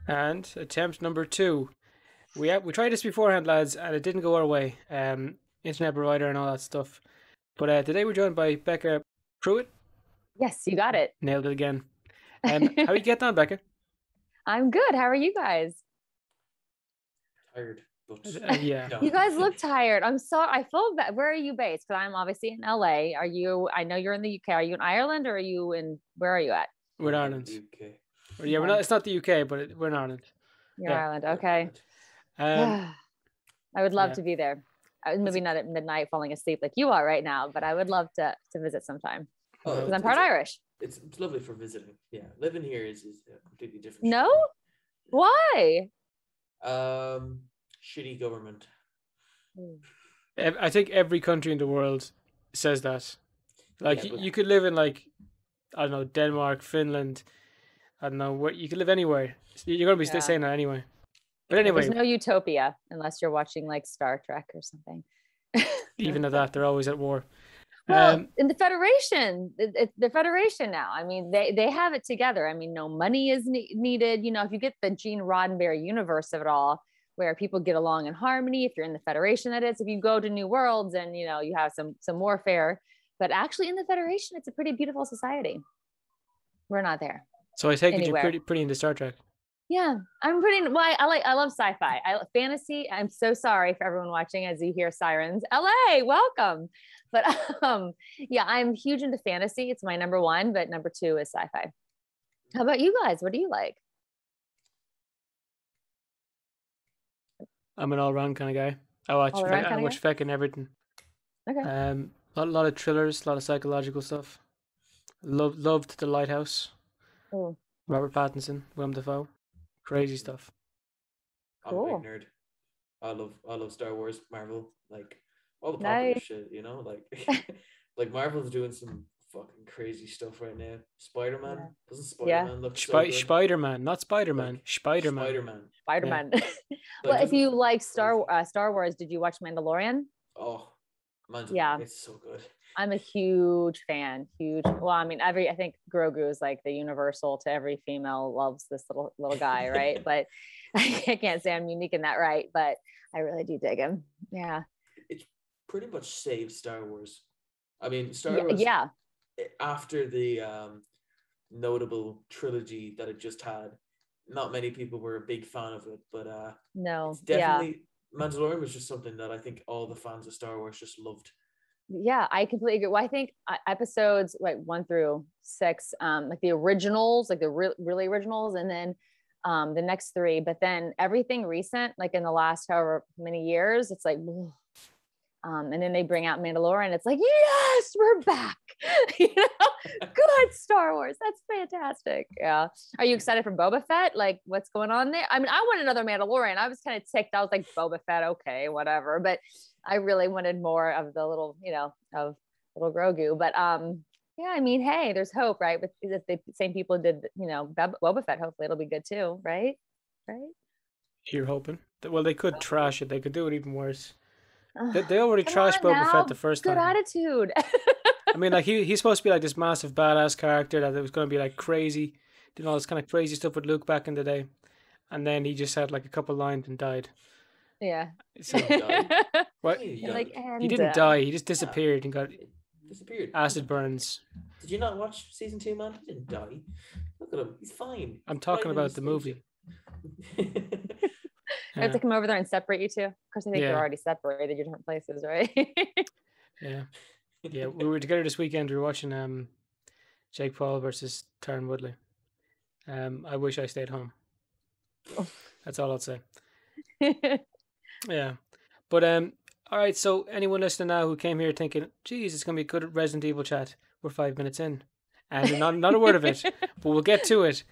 And attempt number 2. We tried this beforehand, lads, and it didn't go our way. Internet provider and all that stuff. But today we're joined by Bekka Prewitt. Yes, you got it. Nailed it again. How are you getting on, Bekka? I'm good. How are you guys? Tired, but yeah. no. You guys look tired. I'm sorry. I feel bad. Where are you based? Because I'm obviously in LA. Are you? I know you're in the UK. Are you in Ireland or are you in? Where are you at? We're in Ireland. UK. Yeah, we're not. It's not the UK, but we're in Ireland. You're in Ireland. Okay. I would love to be there. Maybe not at midnight falling asleep like you are right now, but I would love to visit sometime. Because I'm part Irish. It's lovely for visiting. Yeah, living here is a completely different. No, why? Shitty government. I think every country in the world says that. Like you could live in like, I don't know, Denmark, Finland. I don't know where you could live anywhere. You're gonna be saying that anyway. But anyway, there's no utopia unless you're watching like Star Trek or something. Even at that, they're always at war. Well, in the Federation, the Federation now, I mean, they have it together. I mean, no money is needed. You know, if you get the Gene Roddenberry universe of it all, where people get along in harmony, if you're in the Federation, that is, if you go to New Worlds and, you know, you have some warfare, but actually in the Federation, it's a pretty beautiful society. We're not there. So I take it you're pretty into Star Trek. Yeah, I'm pretty. Well, I love sci-fi. Fantasy. I'm so sorry for everyone watching as you hear sirens. LA, welcome. But yeah, I'm huge into fantasy. It's my number 1, but number 2 is sci-fi. How about you guys? What do you like? I'm an all-round kind of guy. I watch fucking everything. Okay. A lot of thrillers, a lot of psychological stuff. Loved The Lighthouse. Oh. Robert Pattinson, Willem Dafoe. Crazy stuff. Cool. I'm a big nerd. I love Star Wars, Marvel, like all the popular shit, you know, like like Marvel's doing some fucking crazy stuff right now. Spider-Man, doesn't Spider-Man look so good? Spider-Man, not Spider-Man. Like, Spider-Man. Spider-Man. Well, if you like Star Wars, did you watch Mandalorian? Oh, Mandalorian, yeah, it's so good. I'm a huge fan. Well, I mean, I think Grogu is like the universal to every female loves this little guy, right? But I can't say I'm unique in that, right? But I really do dig him. Yeah. It pretty much saved Star Wars. I mean, Star Wars. Yeah. After the notable trilogy that it just had, not many people were a big fan of it, but no, it's definitely Mandalorian was just something that I think all the fans of Star Wars just loved. Yeah, I completely agree. Well, I think episodes like 1 through 6, like the originals, like the really originals, and then the next 3. But then everything recent, like in the last however many years, it's like, and then they bring out Mandalorian. It's like, yes, we're back. You know, good Star Wars. That's fantastic. Yeah. Are you excited for Boba Fett? Like, what's going on there? I mean, I want another Mandalorian. I was kind of ticked. I was like, Boba Fett, okay, whatever. But I really wanted more of the little, you know, of little Grogu. But yeah, I mean, hey, there's hope, right? But if the same people did, you know, Boba Fett, hopefully it'll be good too, right? Right. You're hoping. Well, they could trash it. They could do it even worse. They already trashed Boba Fett the first time. Good attitude. I mean, like he's supposed to be like this massive badass character that was going to be like crazy, doing all this kind of crazy stuff with Luke back in the day, and then he just had like a couple lines and died. Yeah. So what? Like, he didn't die. He just disappeared and got disappeared. Acid burns. Did you not watch season 2, man? He didn't die. Look at him. He's fine. I'm talking about the movie. I have to come over there and separate you two. Of course, I think they're already separated. You're different places, right? Yeah. We were together this weekend. We were watching Jake Paul versus Tyron Woodley. I wish I stayed home. That's all I'll say. Yeah, but all right. So anyone listening now who came here thinking, "Geez, it's gonna be a good Resident Evil chat," we're 5 minutes in, and not a word of it. But we'll get to it.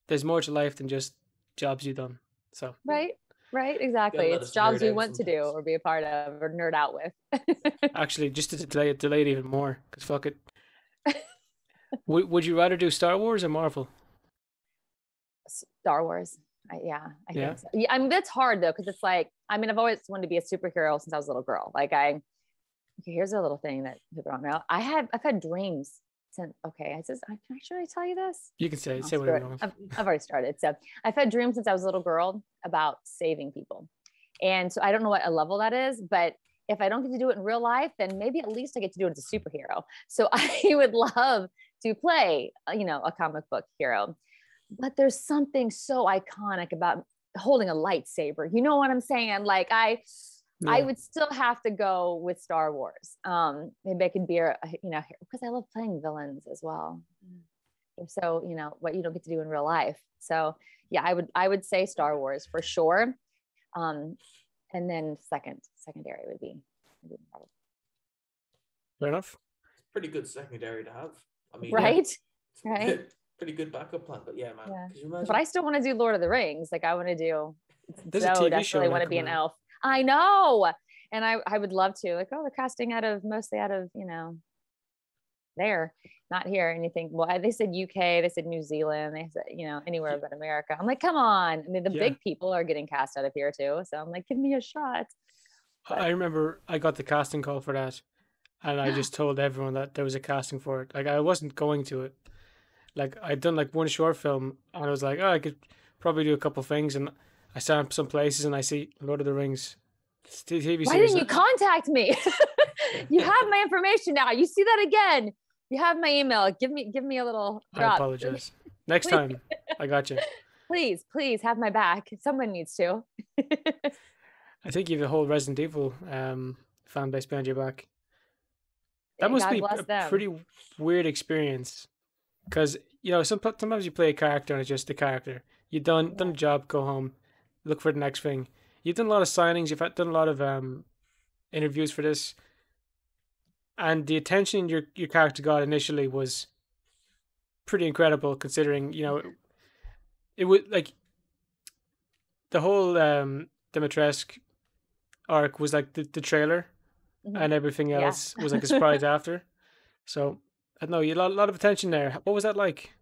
There's more to life than just jobs you've done. So right, exactly. It's jobs we want to do or be a part of or nerd out with. Actually, just to delay it even more, because fuck it. Would you rather do Star Wars or Marvel? Star Wars. I think so. Yeah, I mean, that's hard though, because it's like, I mean, I've always wanted to be a superhero since I was a little girl. Like here's a little thing that people don't know. I've had dreams okay, should I tell you this? You can say whatever you want. I've already started. So I've had dreams since I was a little girl about saving people. And so I don't know what a level that is, but if I don't get to do it in real life, then maybe at least I get to do it as a superhero. So I would love to play, a comic book hero. But there's something so iconic about holding a lightsaber. You know what I'm saying? Like I would still have to go with Star Wars. Maybe I could be because I love playing villains as well. So, what you don't get to do in real life. So yeah, I would say Star Wars for sure. And then secondary would be Marvel. Fair enough. It's pretty good secondary to have. I mean, right? Right. Pretty good backup plan, but yeah, man. Yeah. Could you imagine? But I still want to do Lord of the Rings. Like I want to do. There's a TV show. I want to be an elf. I know, and I would love to. Like, they're casting mostly out of there, not here. And you think, well, they said UK, they said New Zealand, they said anywhere but America. I'm like, come on. I mean, the big people are getting cast out of here too. So I'm like, give me a shot. But I remember I got the casting call for that, and I just told everyone that there was a casting for it. Like I wasn't going to it. Like I'd done like one short film, and I was like, I could probably do a couple things, and I saw some places, and I see Lord of the Rings TV series. Why didn't you contact me? You have my information now. You see that again. You have my email. Give me a little drop. I apologize. Next time, I got you. Please have my back. Someone needs to. I think you have a whole Resident Evil fan base behind your back. That must be a pretty weird experience, because sometimes you play a character and it's just the character. You've done a job, go home, look for the next thing. You've done a lot of signings. You've done a lot of interviews for this, and the attention your character got initially was pretty incredible, considering it would like the whole Dimitrescu arc was like the trailer, and everything else was like a surprise after. So I don't know, you had a lot of attention there. What was that like?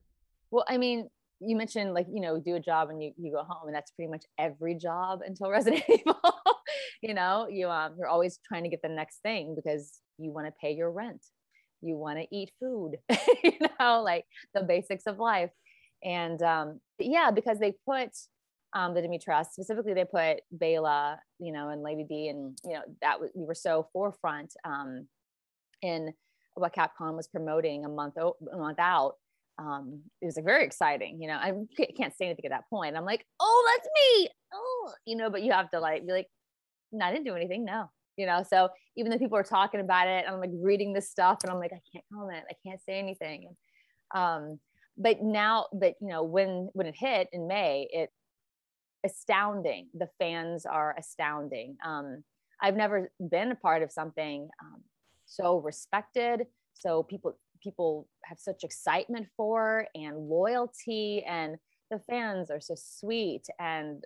Well, I mean, you mentioned do a job and you go home, and that's pretty much every job until Resident Evil. You're always trying to get the next thing because you want to pay your rent, you want to eat food, like the basics of life. And because they put the Dimitrescu, specifically they put Bela, and Lady D, and we were so forefront in what Capcom was promoting a month out. It was very exciting. I can't say anything at that point. I'm like, oh, that's me. Oh, but you have to be like, no, I didn't do anything. No, so even though people are talking about it, I'm like reading this stuff and I'm like, I can't comment. I can't say anything. But when it hit in May, it astounding. The fans are astounding. I've never been a part of something so respected. So people have such excitement for and loyalty, and the fans are so sweet, and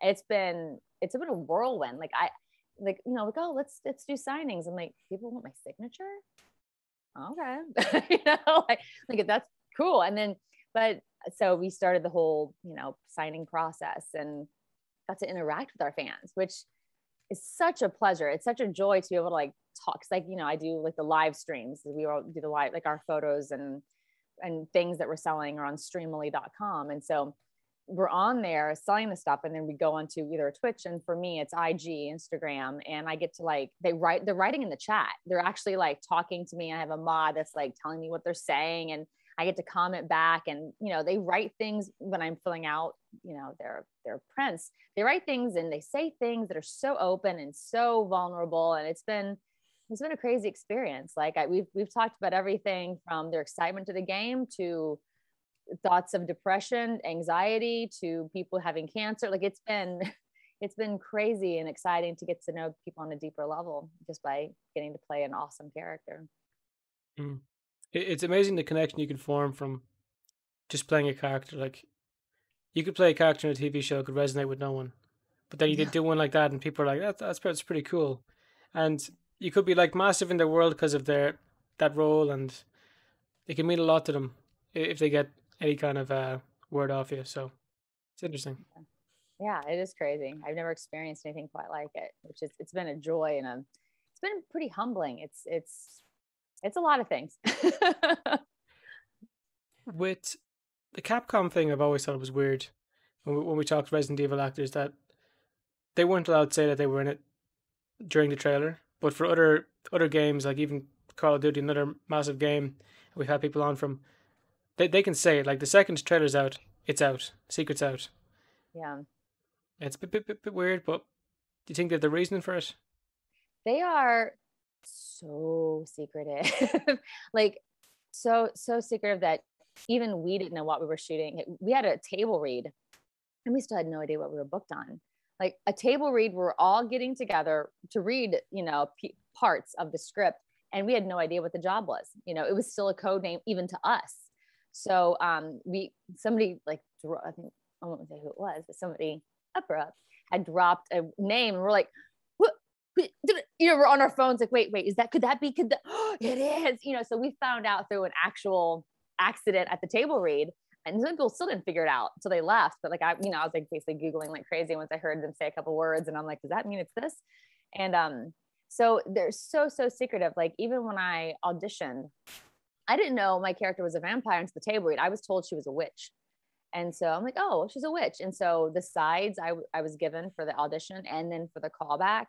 it's been a whirlwind. Oh, let's do signings. I'm like, people want my signature? Okay. That's cool. And then so we started the whole signing process and got to interact with our fans, which is such a pleasure. It's such a joy to be able to talk. Cause I do the live streams. We all do the live, our photos and things that we're selling are on streamily.com. And so we're on there selling the stuff, and then we go onto either Twitch, and for me it's IG, Instagram, and I get to they're writing in the chat. They're actually talking to me. I have a mod that's telling me what they're saying, and I get to comment back, and they write things when I'm filling out their prints. They write things and they say things that are so open and so vulnerable, and it's been a crazy experience. We've talked about everything from their excitement to the game to thoughts of depression, anxiety, to people having cancer. It's been crazy and exciting to get to know people on a deeper level just by getting to play an awesome character. It's amazing the connection you can form from just playing a character. You could play a character in a TV show, could resonate with no one, but then you did do one like that, and people are like, that's pretty cool. And you could be massive in their world because of that role, and it can mean a lot to them if they get any kind of word off you. So it's interesting. Yeah, it is crazy. I've never experienced anything quite like it, it's been a joy, and it's been pretty humbling. It's It's a lot of things. With the Capcom thing, I've always thought it was weird when we talked Resident Evil actors that they weren't allowed to say that they were in it during the trailer. But for other games, like even Call of Duty, another massive game we've had people on from, they can say it. Like the second trailer's out, it's out. Secret's out. Yeah. It's a bit weird, but do you think that the reasoning for it? They are so secretive. Like so secretive that even we didn't know what we were shooting. We had a table read and we still had no idea what we were booked on. Like a table read, we're all getting together to read, parts of the script, and we had no idea what the job was. It was still a code name even to us. So somebody like, I think I won't say who it was, but somebody upper up had dropped a name, and we're like, what? We're on our phones like, wait, could that be? It is. So we found out through an actual accident at the table read. And some people still didn't figure it out until they left. But like, I was like basically Googling like crazy once I heard them say a couple words, and I'm like, does that mean it's this? And so they're so secretive. Like even when I auditioned, I didn't know my character was a vampire until the table read. I was told she was a witch. And so I'm like, oh, she's a witch. And so the sides I was given for the audition and then for the callback,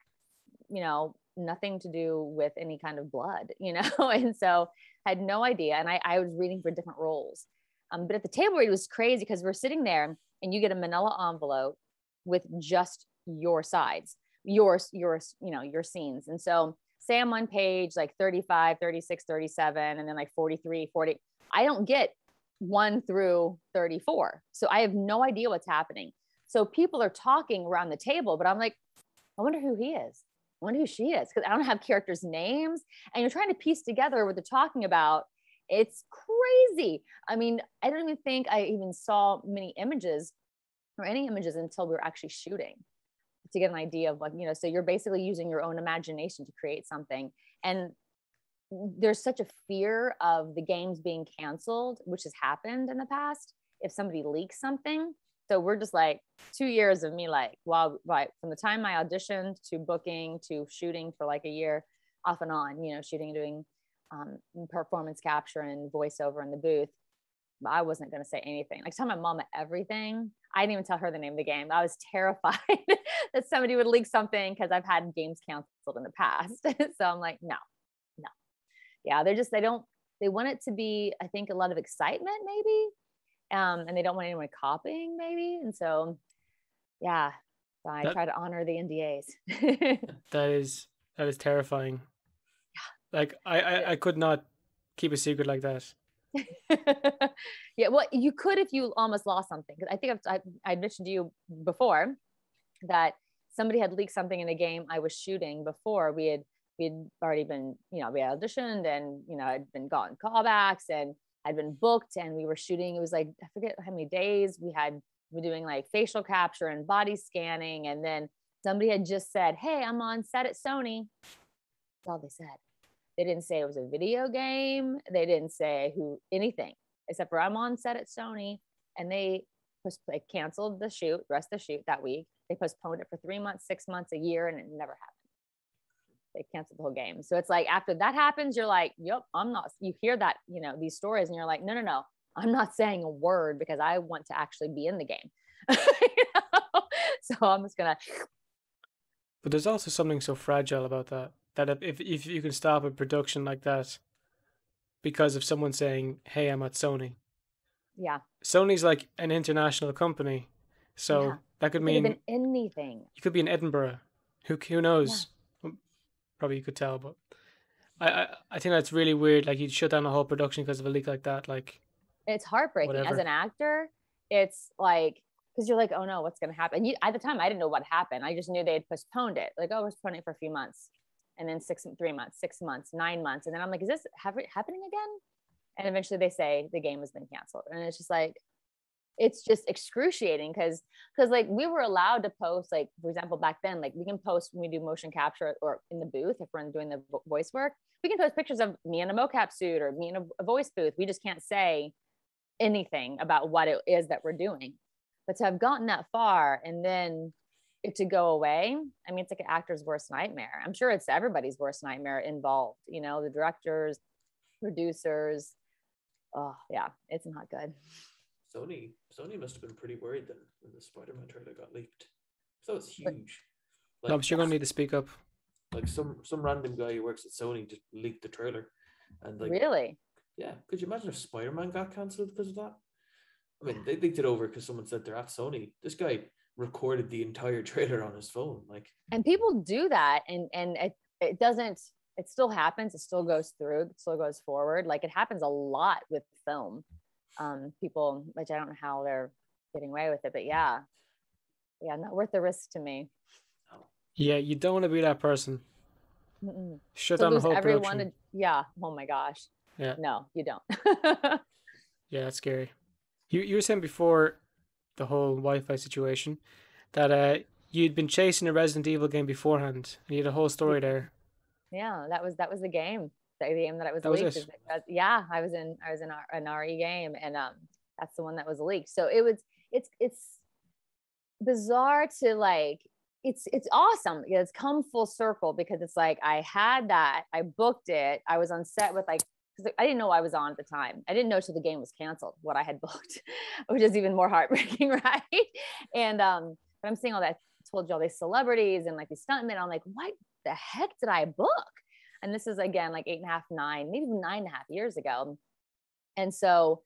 nothing to do with any kind of blood, and so I had no idea. And I was reading for different roles. But at the table read, it was crazy because we're sitting there and you get a manila envelope with just your sides, your scenes. And so say I'm on page like 35, 36, 37, and then like 43, 40. I don't get 1 through 34. So I have no idea what's happening. So people are talking around the table, but I'm like, I wonder who he is. I wonder who she is, because I don't have characters' names. And you're trying to piece together what they're talking about. It's crazy. I mean, I don't even think I even saw many images or any images until we were actually shooting to get an idea of so you're basically using your own imagination to create something. And there's such a fear of the games being canceled, which has happened in the past, if somebody leaks something. So we're just like 2 years of me, like, from the time I auditioned to booking to shooting for like a year off and on, shooting and doing performance capture and voiceover in the booth. But I wasn't going to say anything. Like, tell my mom everything. I didn't even tell her the name of the game. I was terrified that somebody would leak something because I've had games canceled in the past. So I'm like, no. Yeah, they want it to be, I think, a lot of excitement maybe. And they don't want anyone copying maybe. And so, yeah, so I try to honor the NDAs. That is terrifying. Like I could not keep a secret like that. Yeah, well, you could if you almost lost something. Because I think I mentioned to you before that somebody had leaked something in a game I was shooting before. We had already been, we had auditioned and, I'd been gotten callbacks and I'd been booked and we were shooting. It was like, I forget how many days we were doing like facial capture and body scanning. And then somebody had just said, hey, I'm on set at Sony. That's all they said. They didn't say it was a video game. They didn't say anything except for I'm on set at Sony. And they canceled the rest of the shoot that week. They postponed it for 3 months, 6 months, a year, and it never happened. They canceled the whole game. So it's like, after that happens, you're like, yep, I'm not, you hear that, these stories and you're like, no, I'm not saying a word because I want to actually be in the game. So I'm just going to. But there's also something so fragile about that if you can stop a production like that because of someone saying, hey, I'm at Sony. Yeah. Sony's like an international company. So that could mean anything. You could be in Edinburgh. Who knows? Yeah. Probably you could tell, but I think that's really weird. Like, you'd shut down a whole production because of a leak like that. Like, it's heartbreaking. Whatever. As an actor, it's like, because you're like, oh no, what's going to happen? At the time, I didn't know what happened. I just knew they had postponed it. Like, oh, we're postponing it for a few months. And then 3 months, 6 months, 9 months. And then I'm like, is this happening again? And eventually they say the game has been canceled. And it's just like, it's just excruciating because like we were allowed to post, like, for example, back then, like we can post when we do motion capture or in the booth, if we're doing the voice work, we can post pictures of me in a mocap suit or me in a voice booth. We just can't say anything about what it is that we're doing. But to have gotten that far and then it to go away, I mean, it's like an actor's worst nightmare. I'm sure it's everybody's worst nightmare involved, the directors, producers. Oh yeah, it's not good. Sony must have been pretty worried then when the Spider-Man trailer got leaked. So it's huge. Like, no, but you're gonna need to speak up. Like some random guy who works at Sony just leaked the trailer, and like really, yeah. Could you imagine if Spider-Man got cancelled because of that? I mean, they leaked it over because someone said they're at Sony. This guy recorded the entire trailer on his phone, like. And people do that, and it doesn't. It still happens. It still goes through. It still goes forward. Like it happens a lot with film. People, which I don't know how they're getting away with it, but yeah, not worth the risk to me. Yeah, you don't want to be that person. Shut down the whole production. Yeah. Oh my gosh. Yeah. No, you don't. Yeah, that's scary. You were saying before the whole Wi-Fi situation that you'd been chasing a Resident Evil game beforehand, and you had a whole story there. Yeah, that was the game. The game that I was leaked. Yeah, I was in an RE game, and that's the one that was leaked. So it's bizarre to like. It's awesome. It's come full circle because it's like I had that. I booked it. I was on set with like. I didn't know I was on at the time. I didn't know till the game was canceled what I had booked, which is even more heartbreaking, right? And but I'm seeing all that. I told you all these celebrities and like these stuntmen. I'm like, what the heck did I book? And this is again like 8.5, 9, maybe 9.5 years ago. And so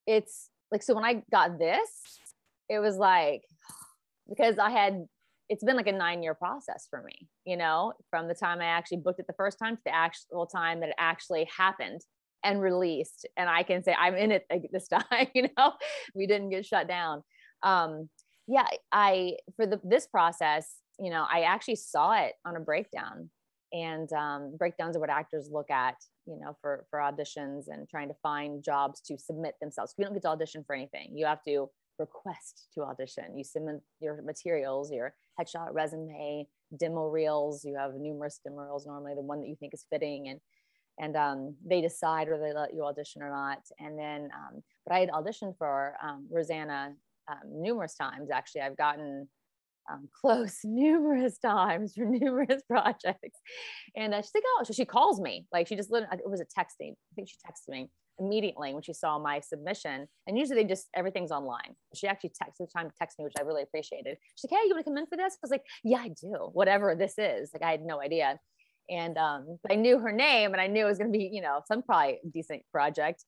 it's like, so when I got this, it was like, because it's been like a 9-year process for me, you know, from the time I actually booked it the first time to the actual time that it actually happened and released. And I can say I'm in it this time, you know, we didn't get shut down. Yeah, this process, you know, I actually saw it on a breakdown, and breakdowns are what actors look at, you know, for auditions and trying to find jobs to submit themselves. We don't get to audition for anything. You have to request to audition. You submit your materials, your headshot, resume, demo reels. You have numerous demo reels, normally the one that you think is fitting, and they decide whether they let you audition or not. And then, but I had auditioned for Rosanna numerous times. Actually, I've gotten close numerous times for numerous projects. And she's like, oh, so she calls me. Like she just, it was a texting. I think she texted me immediately when she saw my submission. And usually everything's online. She actually texted me, which I really appreciated. She's like, hey, you want to come in for this? I was like, yeah, I do. Whatever this is. Like I had no idea. And I knew her name, and I knew it was going to be, you know, some probably decent project.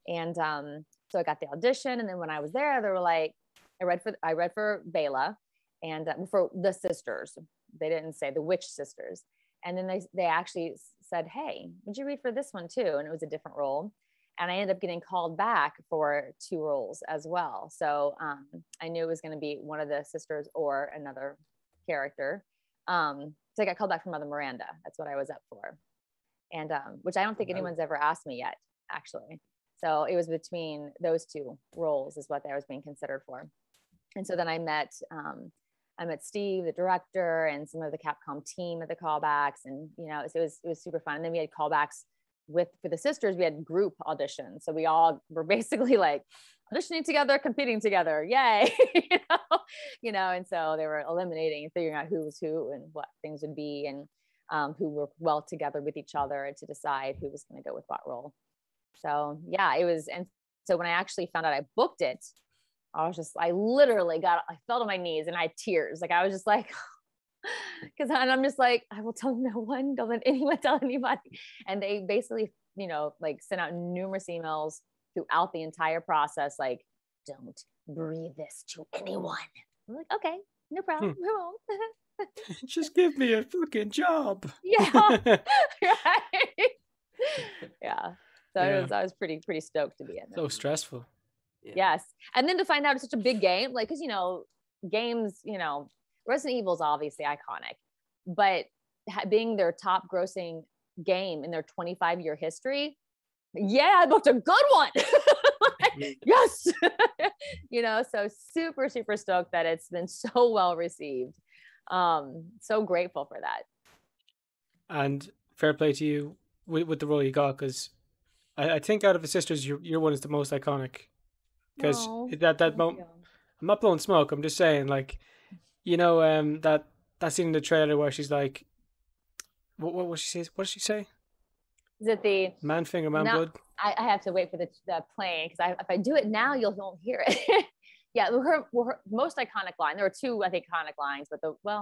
And so I got the audition. And then when I was there, they were like, I read for Bela, and for the sisters. They didn't say the witch sisters. And then they actually said, hey, would you read for this one too? And it was a different role. And I ended up getting called back for 2 roles as well. So I knew it was going to be one of the sisters or another character. So I got called back from Mother Miranda. That's what I was up for. And which I don't think anyone's ever asked me yet, actually. So it was between those 2 roles is what I was being considered for. And so then I met Steve, the director, and some of the Capcom team at the callbacks. And, you know, it was super fun. And then we had callbacks for the sisters. We had group auditions. So we all were basically like auditioning together, competing together. Yay. you know, and so they were eliminating and figuring out who was who and what things would be, and who worked well together with each other to decide who was going to go with what role. So yeah, it was. And so when I actually found out I booked it, I literally I fell to my knees and I had tears. Like I was just like, because I'm just like, I will tell no one, don't let anyone tell anybody. And they basically, you know, like sent out numerous emails throughout the entire process, like, don't breathe this to anyone. I'm like, okay, no problem. We won't. Just give me a fucking job. Yeah. Right. Yeah. So I was pretty stoked to be in it. So stressful. Yeah. Yes. And then to find out it's such a big game, like, cause you know, games, you know, Resident Evil is obviously iconic, but being their top grossing game in their 25-year history. Yeah, I booked a good one. Like, yes. You know, so super, super stoked that it's been so well received. So grateful for that. And fair play to you with the role you got, because I think out of the sisters, your one is the most iconic. Because that moment, I'm not blowing smoke. I'm just saying, like, you know, that scene in the trailer where she's like, what she says? What does she say? Is it the Man Finger, Man now, Blood? I have to wait for the playing because if I do it now, you won't hear it. Yeah, her most iconic line. There are two, I think, iconic lines, but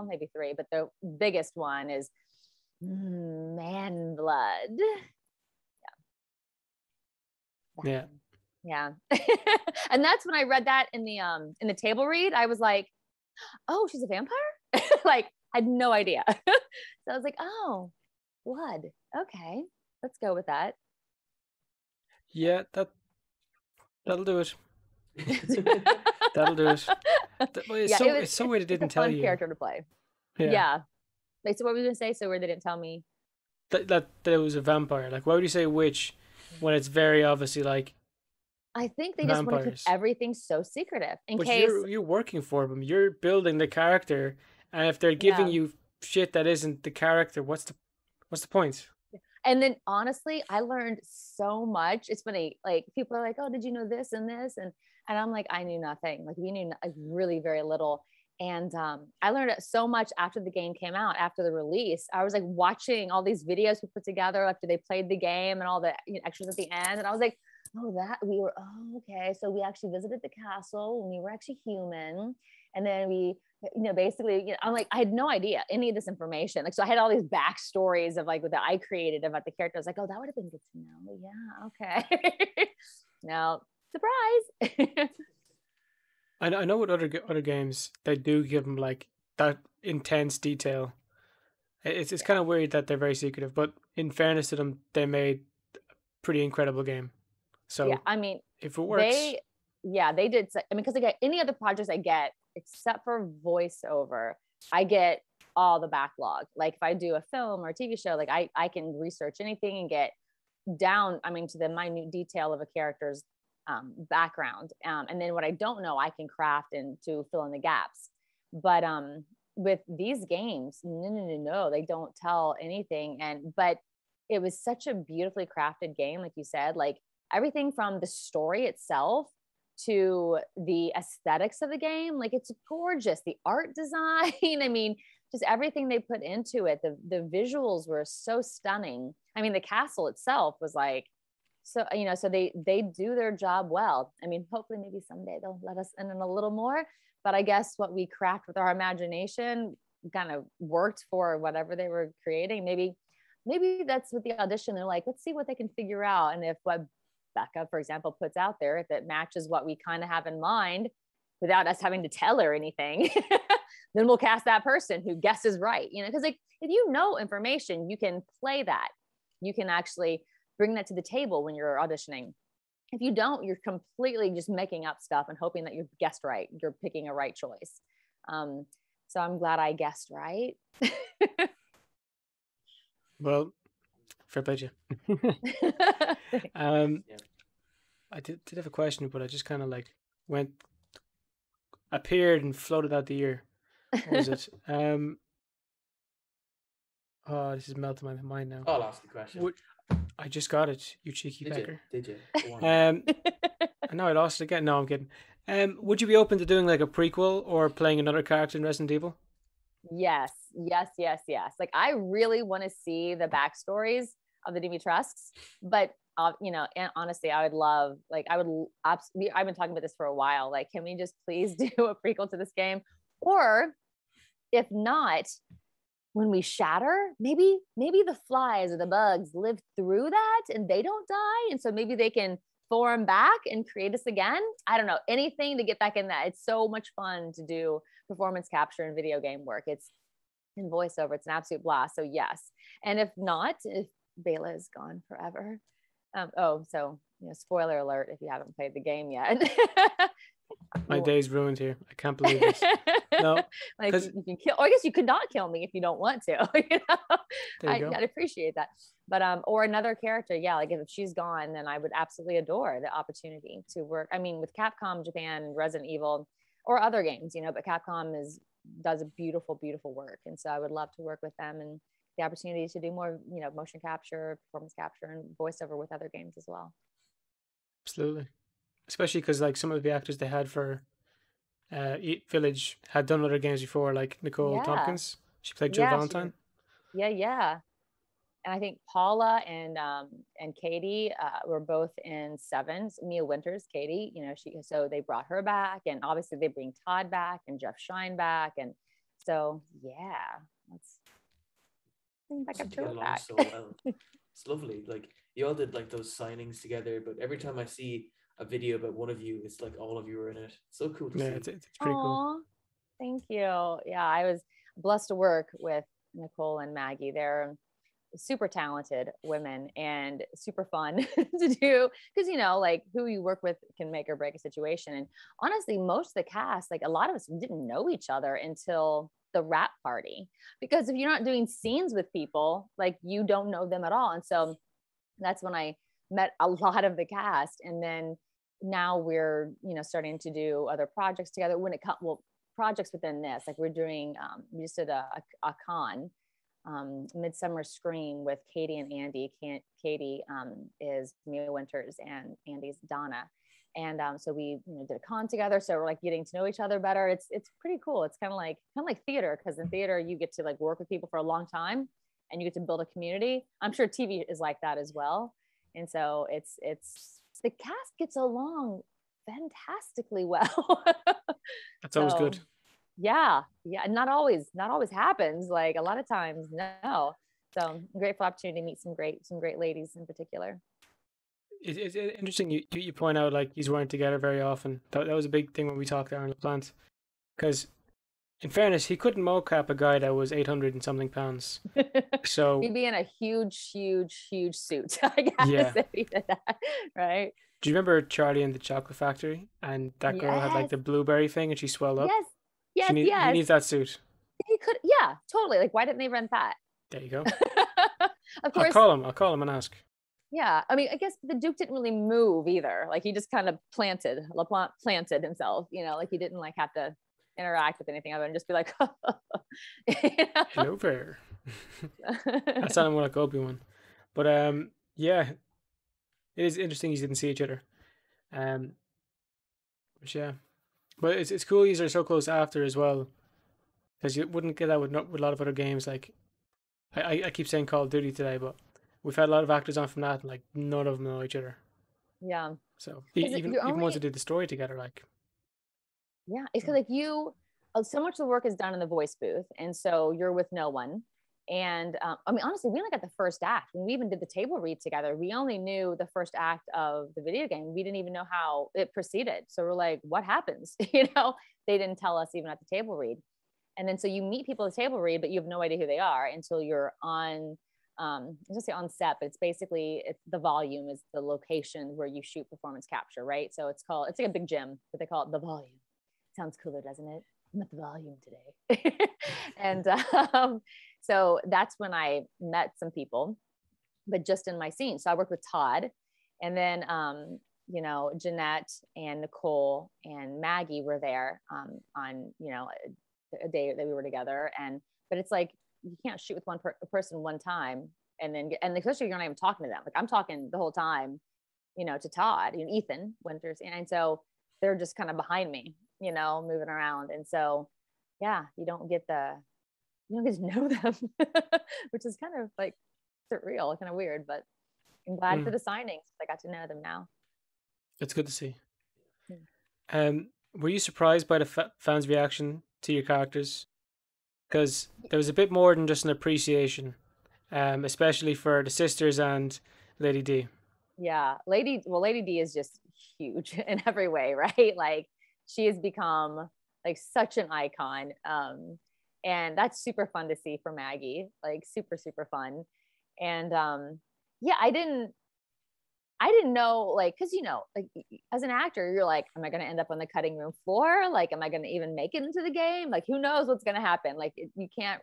maybe three, but the biggest one is man blood. Yeah. Yeah. And that's when I read that in the table read. I was like, oh, she's a vampire? Like, I had no idea. So I was like, oh, blood. Okay, let's go with that. Yeah, that'll do it. That'll do it. It's so weird they didn't tell you. Character to play. Yeah. Like, so what were you gonna say? So where they didn't tell me that it was a vampire. Like, why would you say witch when it's very obviously like? I think they just want to keep everything so secretive in case you're working for them. You're building the character, and if they're giving you shit that isn't the character, what's the point? And then honestly, I learned so much. It's funny, like people are like, "Oh, did you know this and this?" And I'm like, I knew nothing. Like we knew really very little. And I learned so much after the game came out, after the release. I was like watching all these videos we put together after they played the game and all the extras at the end, and I was like, okay. So we actually visited the castle when we were actually human. And then we, basically, I'm like, I had no idea any of this information. Like, so I had all these backstories of like that I created about the character. I was like, oh, that would have been good to know. Yeah. Okay. Now, surprise. I know with other games, they do give them like that intense detail. It's kind of weird that they're very secretive, but in fairness to them, they made a pretty incredible game. So yeah, I mean, if it works, they did. I mean, because I get any other projects I get except for voiceover, I get all the backlog. Like if I do a film or a TV show, like I can research anything and get down, I mean, to the minute detail of a character's background. And then what I don't know, I can craft and to fill in the gaps. But with these games, no, they don't tell anything. But it was such a beautifully crafted game, like you said, like everything from the story itself to the aesthetics of the game, like it's gorgeous. The art design, I mean, just everything they put into it. The visuals were so stunning. I mean, the castle itself was like, so so they do their job well. I mean, hopefully maybe someday they'll let us in a little more, but I guess what we craft with our imagination kind of worked for whatever they were creating. Maybe that's what the audition, they're like, let's see what they can figure out. And if what Bekka, for example, puts out there, if it matches what we kind of have in mind without us having to tell her anything, then we'll cast that person who guesses right. Because like if you know information, you can play that. You can actually bring that to the table when you're auditioning. If you don't, you're completely just making up stuff and hoping that you guessed right. You're picking a right choice. So I'm glad I guessed right. Well, fair play to you. I did have a question, but I just kind of like appeared and floated out the ear. What was it? Oh, this is melting my mind now. I'll ask the question. I just got it, you cheeky pecker. Did you? And now I lost it again. No, I'm kidding. Would you be open to doing like a prequel or playing another character in Resident Evil? Yes. Like I really want to see the backstories of the Dimitrescus, but and honestly, I would love, like, I've been talking about this for a while. Like, can we just please do a prequel to this game? Or if not, when we shatter, maybe the flies or the bugs live through that and they don't die. And so maybe they can form back and create us again. I don't know, anything to get back in that. It's so much fun to do performance capture and video game work. It's in voiceover. It's an absolute blast. So yes. And if not, if Bela is gone forever. So spoiler alert if you haven't played the game yet. My day's ruined here. I can't believe this. No, like you can kill, or I guess you could not kill me if you don't want to. I'd appreciate that. But or another character, yeah, like if she's gone, then I would absolutely adore the opportunity to work. I mean, with Capcom Japan, Resident Evil, or other games, but Capcom does a beautiful work, and so I would love to work with them and the opportunity to do more, motion capture, performance capture, and voiceover with other games as well. Absolutely. Especially because like some of the actors they had for Eat Village had done other games before, like Nicole Tompkins. She played Jill Valentine. Yeah. I think Paula and Katie were both in Sevens. Mia Winters, Katie, so they brought her back, and obviously they bring Todd back and Jeff Shine back, and so yeah, let's bring Bekka Prewitt back. So well. It's lovely. Like you all did like those signings together, but every time I see a video about one of you, it's like all of you are in it. It's so cool to see. It's pretty cool. Thank you. Yeah, I was blessed to work with Nicole and Maggie. They're super talented women and super fun to do, because like who you work with can make or break a situation. And honestly, most of the cast, like a lot of us didn't know each other until the wrap party, because if you're not doing scenes with people, like you don't know them at all. And so that's when I met a lot of the cast. And then now we're starting to do other projects together when it comes, projects within this, like we're doing we just did a con, Midsummer Scream with Katie and Andy. Katie is Mia Winters and Andy's Donna, and so we did a con together. So we're like getting to know each other better. It's pretty cool. It's kind of like theater, because in theater you get to like work with people for a long time and you get to build a community. I'm sure TV is like that as well. And so it's the cast gets along fantastically well. That's always good. Yeah. Not always happens. Like a lot of times, no. So grateful opportunity to meet some great ladies in particular. It's interesting you point out like you weren't together very often. That was a big thing when we talked there on the plant, because in fairness, he couldn't mocap a guy that was 800 and something pounds. So he'd be in a huge suit. I guess if he did that, right? Do you remember Charlie and the Chocolate Factory? And that girl had like the blueberry thing and she swelled up? Yes. He needs that suit. He could, totally. Like, why didn't they rent that? There you go. Of course. I'll call him and ask. Yeah. I mean, I guess the Duke didn't really move either. Like he just kind of planted himself, like he didn't like have to interact with anything other than just be like, hello there. That sounded more like Obi-Wan. But yeah, it is interesting you didn't see each other. But yeah, but it's cool you are so close after as well, because you wouldn't get that with a lot of other games. Like I keep saying Call of Duty today, but we've had a lot of actors on from that, and like none of them know each other. Yeah. So even ones who did the story together, like. Yeah, it's because like so much of the work is done in the voice booth, and so you're with no one. And I mean, honestly, we only got the first act. When we even did the table read together, we only knew the first act of the video game. We didn't even know how it proceeded. So we're like, what happens? They didn't tell us even at the table read. And then so you meet people at the table read, but you have no idea who they are until you're on, I was gonna say on set, but it's the volume is the location where you shoot performance capture, right? So it's like a big gym, but they call it the volume. Sounds cooler, doesn't it? I'm at the volume today. And so that's when I met some people, but just in my scene. So I worked with Todd, and then, Jeanette and Nicole and Maggie were there on, a day that we were together. But it's like, you can't shoot with one person one time. And especially you're not even talking to them. Like I'm talking the whole time, to Todd, Ethan Winters. And so they're just kind of behind me, moving around. And so, yeah, you don't get to know them, which is kind of like surreal, kind of weird, but I'm glad for the signings. I got to know them now. It's good to see. Were you surprised by the fans' reaction to your characters? Because there was a bit more than just an appreciation, especially for the sisters and Lady D. Yeah, Lady D is just huge in every way, right? Like she has become like such an icon. And that's super fun to see for Maggie, like super, super fun. And yeah, I didn't know, like, cause like as an actor, you're like, am I going to end up on the cutting room floor? Like, am I going to even make it into the game? Like, who knows what's going to happen? Like you can't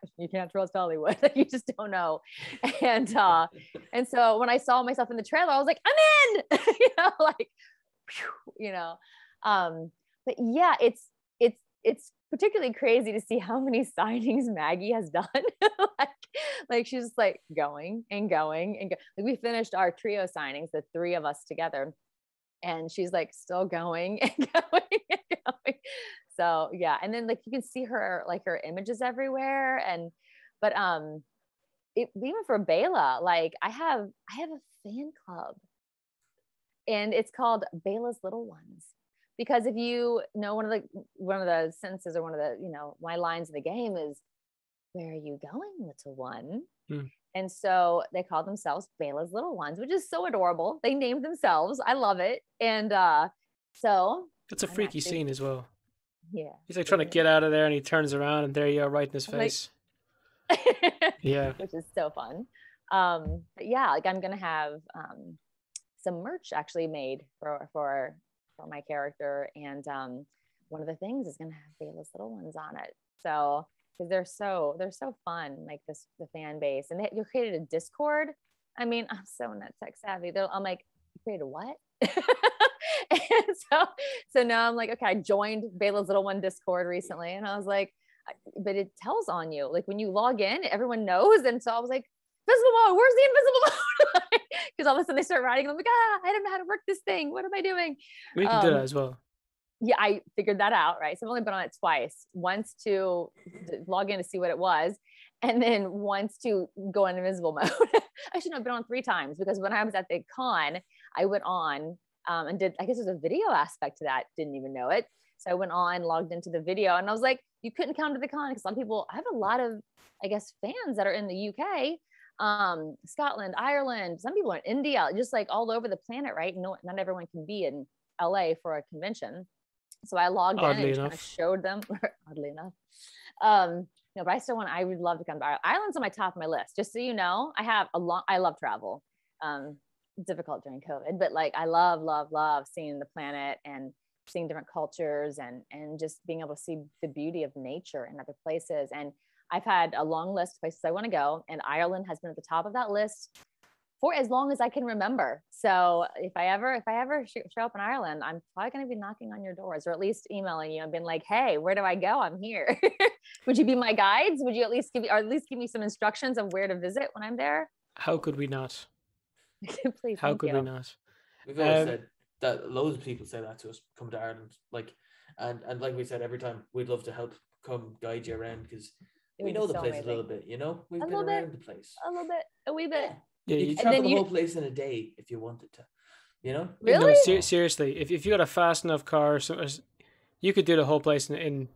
trust Hollywood. Like you just don't know. And so when I saw myself in the trailer, I was like, I'm in, like, but yeah, it's particularly crazy to see how many signings Maggie has done. like she's just like going and going and like we finished our trio signings, the three of us together, and she's like still going and going and going. So yeah, and then like you can see her like her images everywhere, but even for Bela, like I have a fan club, and it's called Bela's Little Ones. Because if you know, one of the sentences, or one of the, my lines in the game is, "Where are you going, little one?" And so they call themselves Bela's Little Ones, which is so adorable. They named themselves. I love it. And so it's a freaky scene as well. Yeah. He's like trying to get out of there, and he turns around, and there you are, right in his face. Yeah. Which is so fun. But yeah, like I'm gonna have some merch actually made for my character, and one of the things is gonna have Bela's Little Ones on it. So because they're so fun, like the fan base, and you created a Discord. I mean, I'm so not tech savvy. I'm like, you created what? And so now I'm like, okay, I joined Bela's Little One Discord recently, and I was like, but it tells on you, like when you log in, everyone knows. And so I was like, invisible mode, where's the invisible mode? Because all of a sudden they start writing, I'm like, I don't know how to work this thing. What am I doing? We can do that as well. Yeah, I figured that out, right? So I've only been on it twice. Once to log in to see what it was, and then once to go in invisible mode. I shouldn't have been on 3 times, because when I was at the con, I went on and did, I guess there's a video aspect to that. Didn't even know it. So I went on, logged into the video, and I was like, you couldn't come to the con, because some people, I have a lot of, I guess, fans that are in the UK, Scotland, Ireland, some people are in India, just like all over the planet, right? No, not everyone can be in LA for a convention. So I logged in and kind of showed them, oddly enough. No, but I would love to come to Ireland. Ireland's on my top of my list. Just so you know, I love travel. Difficult during COVID, but like I love seeing the planet and seeing different cultures, and just being able to see the beauty of nature in other places. And I've had a long list of places I want to go, and Ireland has been at the top of that list for as long as I can remember. So if I ever show up in Ireland, I'm probably going to be knocking on your doors, or at least emailing you and being like, hey, where do I go? I'm here. Would you be my guides? Would you at least give me some instructions of where to visit when I'm there? How could we not? Please. How could we not? We've always said that. Loads of people say that to us, come to Ireland, like, and like we said, every time we'd love to help come guide you around, because we know the place a little bit, we've been around the place a little bit, a wee bit. Yeah, you travel the whole place in a day if you wanted to, Really? No, seriously, if you got a fast enough car, you could do the whole place in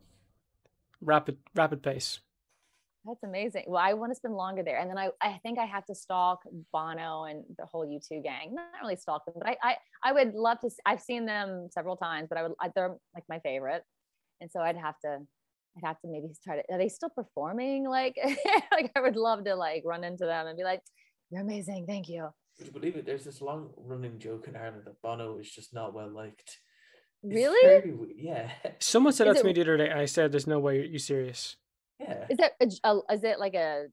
rapid pace. That's amazing. Well, I want to spend longer there, and then I think I have to stalk Bono and the whole U2 gang. Not really stalk them, but I would love to. I've seen them several times, but they're like my favorite, and so I'd have to maybe try to. Are they still performing? Like, like I would love to like run into them and be like, "You're amazing, thank you." Would you believe it? There's this long running joke in Ireland that Bono is just not well liked. Really? Yeah. Someone said that to me the other day. I said, "There's no way you're serious." Yeah. Is it like a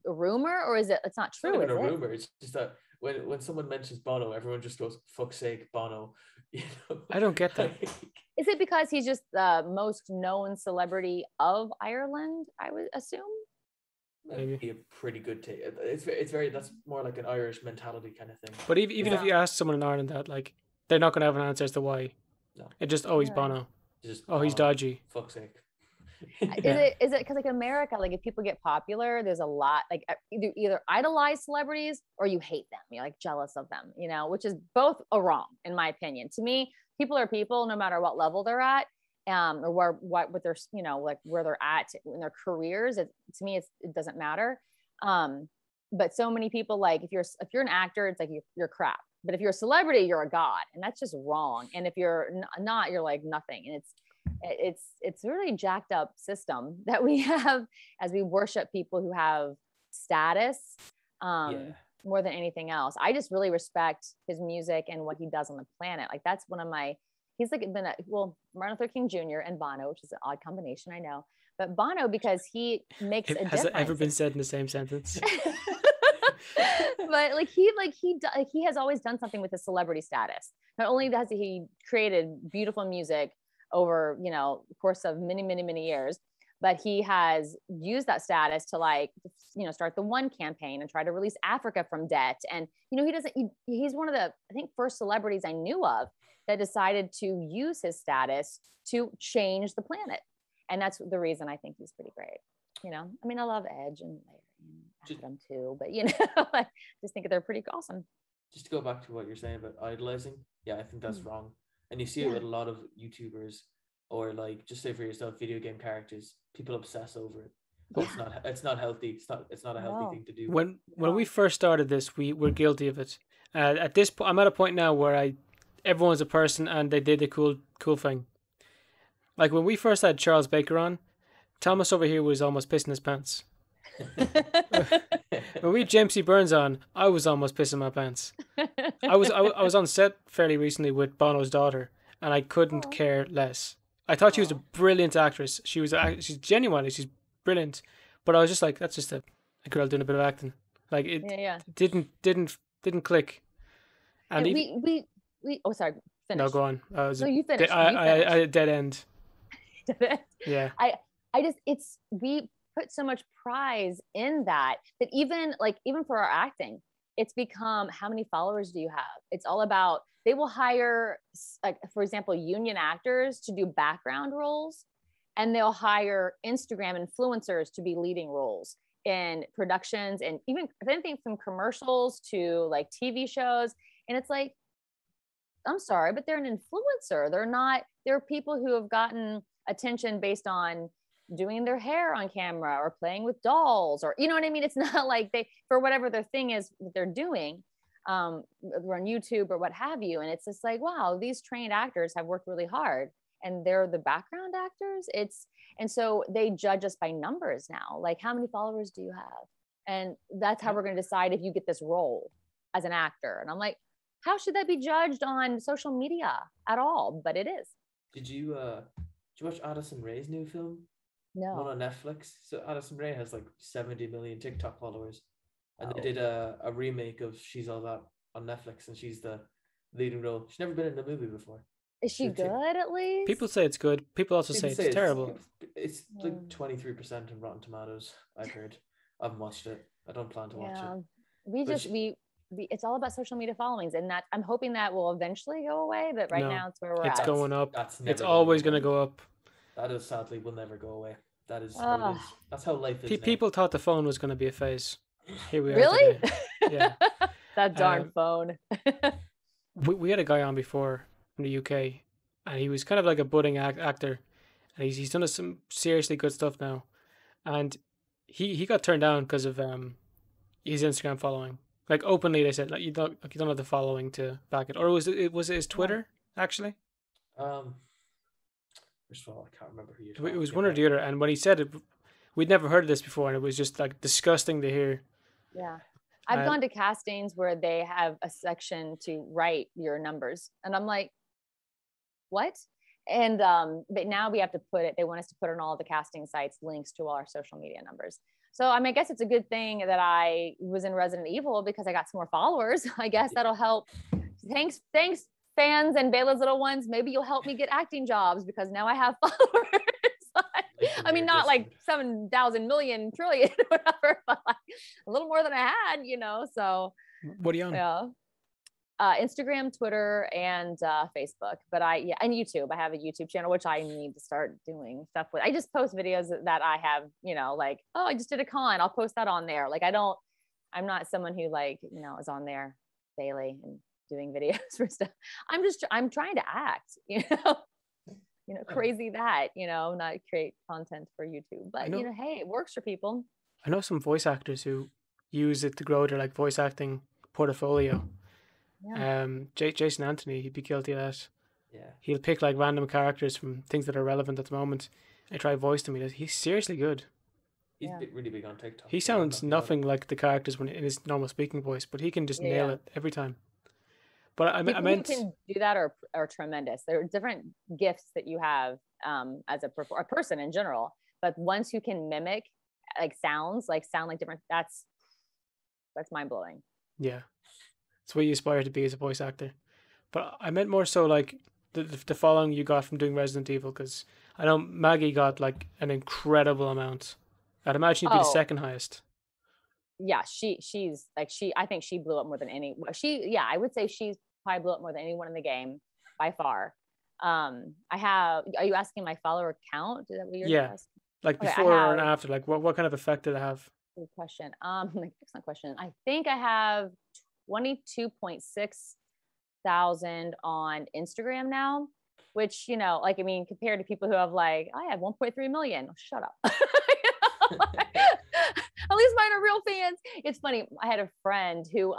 rumor, or is it? It's not true. It's not even a rumor. It's just that when someone mentions Bono, everyone just goes, "Fuck's sake, Bono." I don't get that. Is it because he's just the most known celebrity of Ireland? I would assume. Maybe be a pretty good take. It's very that's more like an Irish mentality kind of thing. But even if you ask someone in Ireland that, like, they're not going to have an answer as to why. No. It just he's Bono. He's dodgy. Fuck's sake. Is it because like America, like if people get popular, there's a lot like either idolize celebrities or you hate them, you're like jealous of them, which is both wrong in my opinion. To me, people are people no matter what level they're at, or what they're like where they're at in their careers. To me, it doesn't matter. But so many people, like if you're an actor, it's like you're crap. But if you're a celebrity, you're a god, and that's just wrong. And if you're not, you're like nothing. And it's a really jacked up system that we have as we worship people who have status more than anything else. I just really respect his music and what he does on the planet. Like that's one of my. He's like been Martin Luther King Jr. and Bono, which is an odd combination, I know. But Bono, because he makes a difference. Has it ever been said in the same sentence? But he has always done something with his celebrity status. Not only has he created beautiful music over the course of many years, but he has used that status to start the One campaign and try to release Africa from debt. And he's one of the I think first celebrities I knew of that decided to use his status to change the planet. And that's the reason I think he's pretty great. I love Edge and at them too, but I just think they're pretty awesome. Just to go back to what you're saying about idolizing, yeah, I think that's wrong. And you see it with a lot of YouTubers, or like, just say for yourself, video game characters. People obsess over it. It's not healthy. It's not a healthy thing to do. When we first started this, we were guilty of it. At this point, I'm at a point now where everyone's a person and they did the cool thing. Like when we first had Charles Baker on, Thomas over here was almost pissing his pants. When we had James C. Burns on, I was almost pissing my pants. I was on set fairly recently with Bono's daughter, and I couldn't care less. I thought she was a brilliant actress. She's genuinely, she's brilliant. But I was just like, that's just a girl doing a bit of acting. Like it didn't click. And we oh, sorry, finish. No, go on. No, you finish. I dead end. Yeah. We put so much prize in that even for our acting, it's become, how many followers do you have? It's all about, they will hire, like, for example, union actors to do background roles, and they'll hire Instagram influencers to be leading roles in productions, and even anything from commercials to like TV shows. And it's like, I'm sorry, but they're an influencer. They're people who have gotten attention based on doing their hair on camera or playing with dolls, or, you know what I mean? It's not like for whatever their thing is that they're doing, they're on YouTube or what have you. And it's just like, wow, these trained actors have worked really hard, and they're the background actors. And so they judge us by numbers now. Like, how many followers do you have? And that's how we're going to decide if you get this role as an actor. And I'm like, how should that be judged on social media at all? But it is. Did you watch Addison Rae's new film? No. One on Netflix. So Addison Rae has like 70 million TikTok followers, and they did a remake of She's All That on Netflix, and she's the leading role. She's never been in a movie before. Is she good at least? People say it's good. People also say it's terrible. It's like 23% in Rotten Tomatoes, I've heard. I haven't watched it. I don't plan to watch it. It's all about social media followings, and that I'm hoping that will eventually go away. But right now, it's where we're at. It's going up. It's always going to go up. That is sadly will never go away. That is how it is. That's how life is. People thought the phone was going to be a phase. Here we are. Really? Yeah. That darn phone. we had a guy on before from the UK, and he was kind of like a budding actor, and he's done some seriously good stuff now, and he got turned down because of his Instagram following. Like openly, they said like you don't have the following to back it, or was it his Twitter actually? First of all, I can't remember who you're talking about. It was one or the other, and when he said it, we'd never heard of this before, and it was just like disgusting to hear. Yeah. I've gone to castings where they have a section to write your numbers, and I'm like, what? And but now we have to they want us to put on all the casting sites links to all our social media numbers. So I mean, I guess it's a good thing that I was in Resident Evil, because I got some more followers. I guess that'll help. Thanks, fans and Bela's little ones. Maybe you'll help me get acting jobs, because now I have followers. I mean, not like 7,000 million trillion, whatever, but like a little more than I had, so. What are you on? Yeah. Instagram, Twitter, and Facebook, and YouTube. I have a YouTube channel, which I need to start doing stuff with. I just post videos that I have, like, oh, I just did a con. I'll post that on there. Like, I'm not someone who is on there daily and doing videos for stuff. I'm trying to act, crazy that, not create content for YouTube, but hey, it works for people. I know some voice actors who use it to grow their like voice acting portfolio. Yeah. Jason Anthony, he'd be guilty of that. Yeah. He'll pick like random characters from things that are relevant at the moment and try voice them. He's seriously good. He's really big on TikTok. He sounds nothing like the characters when in his normal speaking voice, but he can just nail it every time. But I meant who can do that are tremendous. There are different gifts that you have as a person in general, but once you can mimic like sound like different, that's mind blowing. Yeah. It's what you aspire to be as a voice actor. But I meant more so like the following you got from doing Resident Evil, because I know Maggie got like an incredible amount. I'd imagine you'd be the second highest. Yeah, I think she blew up more than I would say she's probably blew up more than anyone in the game by far. Are you asking my follower count? Is that what you're asking? Like before and after, like what kind of effect did it have? Good question. Excellent question. I think I have 22.6 thousand on Instagram now, which, you know, like, I mean, compared to people who have like, I have 1.3 million. Oh, shut up. You know, like, at least mine are real fans. It's funny. I had a friend who,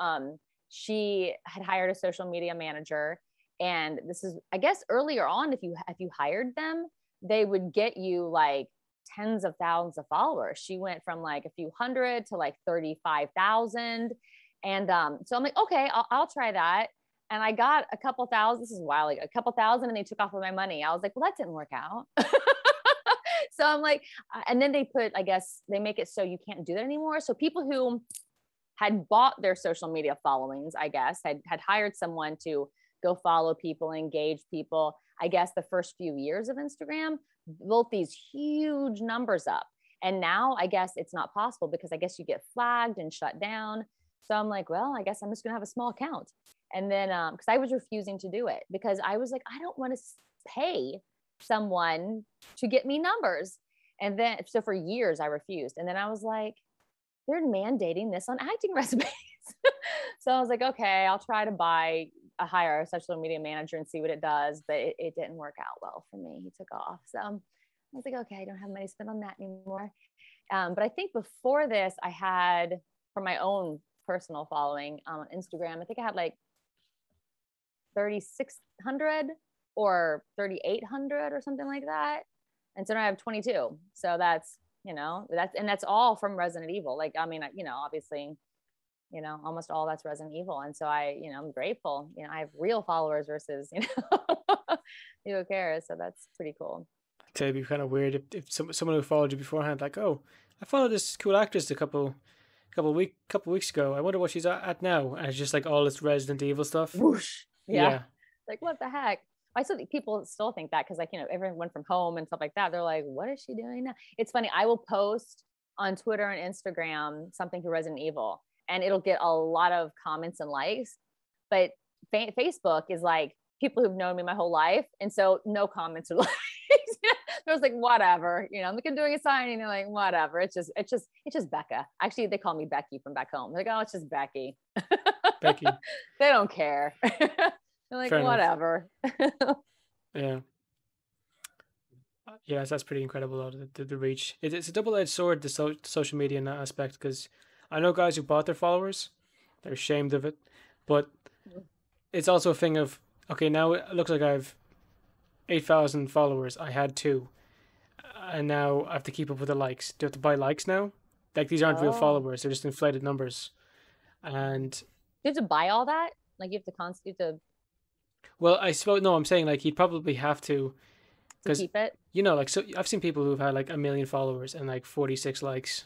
she had hired a social media manager, and this is, I guess, earlier on, if you hired them, they would get you like tens of thousands of followers. She went from like a few hundred to like 35,000. And so I'm like, okay, I'll try that. And I got a couple thousand, this is wild, like a couple thousand, and they took off of my money. I was like, well, that didn't work out. So I'm like, and then they put, I guess they make it so you can't do that anymore. So people who had bought their social media followings, I guess, had hired someone to go follow people, engage people, I guess the first few years of Instagram, built these huge numbers up. And now I guess it's not possible, because I guess you get flagged and shut down. So I'm like, well, I guess I'm just gonna have a small account. And then, because I was refusing to do it, because I was like, I don't want to pay someone to get me numbers. And then, so for years I refused. And then I was like, they're mandating this on acting resumes. So I was like, okay, I'll try to hire a social media manager and see what it does. But it didn't work out well for me. He took off. So I was like, okay, I don't have money to spend on that anymore. But I think before this, I had, for my own personal following on Instagram, I think I had like 3,600 or 3,800 or something like that. And so now I have 22. So that's, you know, that's all from Resident Evil. Like, I mean, you know, obviously, you know, almost all that's Resident Evil. And so you know, I'm grateful, you know, I have real followers versus, you know, who cares. So that's pretty cool. I'd say it'd be kind of weird if someone who followed you beforehand, like, oh, I followed this cool actress a couple weeks ago. I wonder what she's at now. And it's just like all this Resident Evil stuff. Whoosh. Yeah. Like, what the heck? I still think people still think that, because, like, you know, everyone went from home and stuff like that. They're like, what is she doing now? It's funny. I will post on Twitter and Instagram something for Resident Evil, and it'll get a lot of comments and likes. But Facebook is like people who've known me my whole life, and so no comments or likes. I was like, whatever, you know, I'm like, I'm doing a signing. They're like, whatever. It's just Bekka. Actually, they call me Becky from back home. They're like, oh, it's just Becky. Becky. They don't care. They're like, fair whatever. Yeah. Yes, that's pretty incredible, though, the reach. It's a double-edged sword, the social media in that aspect, because I know guys who bought their followers, they're ashamed of it, but it's also a thing of, okay, now it looks like I have 8,000 followers. I had 2, and now I have to keep up with the likes. Do I have to buy likes now? Like, these aren't real followers, they're just inflated numbers. And you have to buy all that? Like, you have to well, I suppose, no, I'm saying, like, you'd probably have to keep it. You know, like, so I've seen people who've had like 1 million followers and like 46 likes.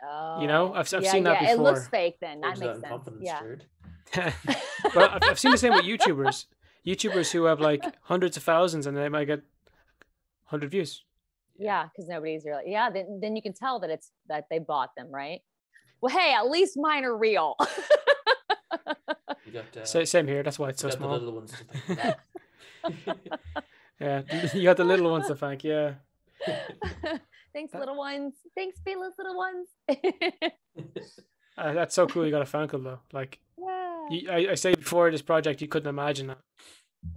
Oh, you know, I've seen that before. It looks fake. Then that makes sense. Yeah. But I've seen the same with YouTubers who have like hundreds of thousands, and they might get 100 views. Yeah, because nobody's really. Yeah, then you can tell that they bought them, right? Well, hey, at least mine are real. You got, same here. That's why it's so small. The little ones to think about. Yeah, you got the little ones to thank. Yeah. Thanks, little ones. Thanks, Belas, little ones. That's so cool. You got a fan club though. Like, yeah. I say before this project, you couldn't imagine that.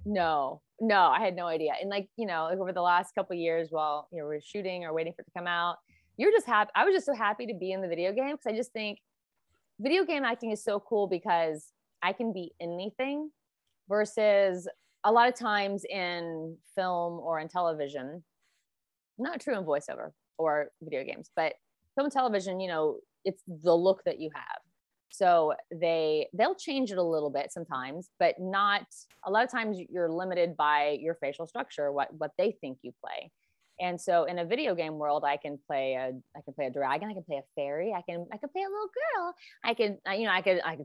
No, I had no idea. And like, you know, over the last couple of years, while you know we're shooting or waiting for it to come out, you're just happy. I was just so happy to be in the video game, because I just think video game acting is so cool, because I can be anything, versus a lot of times in film or in television, not true in voiceover or video games, but film and television, you know, it's the look that you have. So they'll change it a little bit sometimes, but not a lot of times. You're limited by your facial structure, what they think you play. And so in a video game world, I can play a dragon, I can play a fairy, I can play a little girl, I can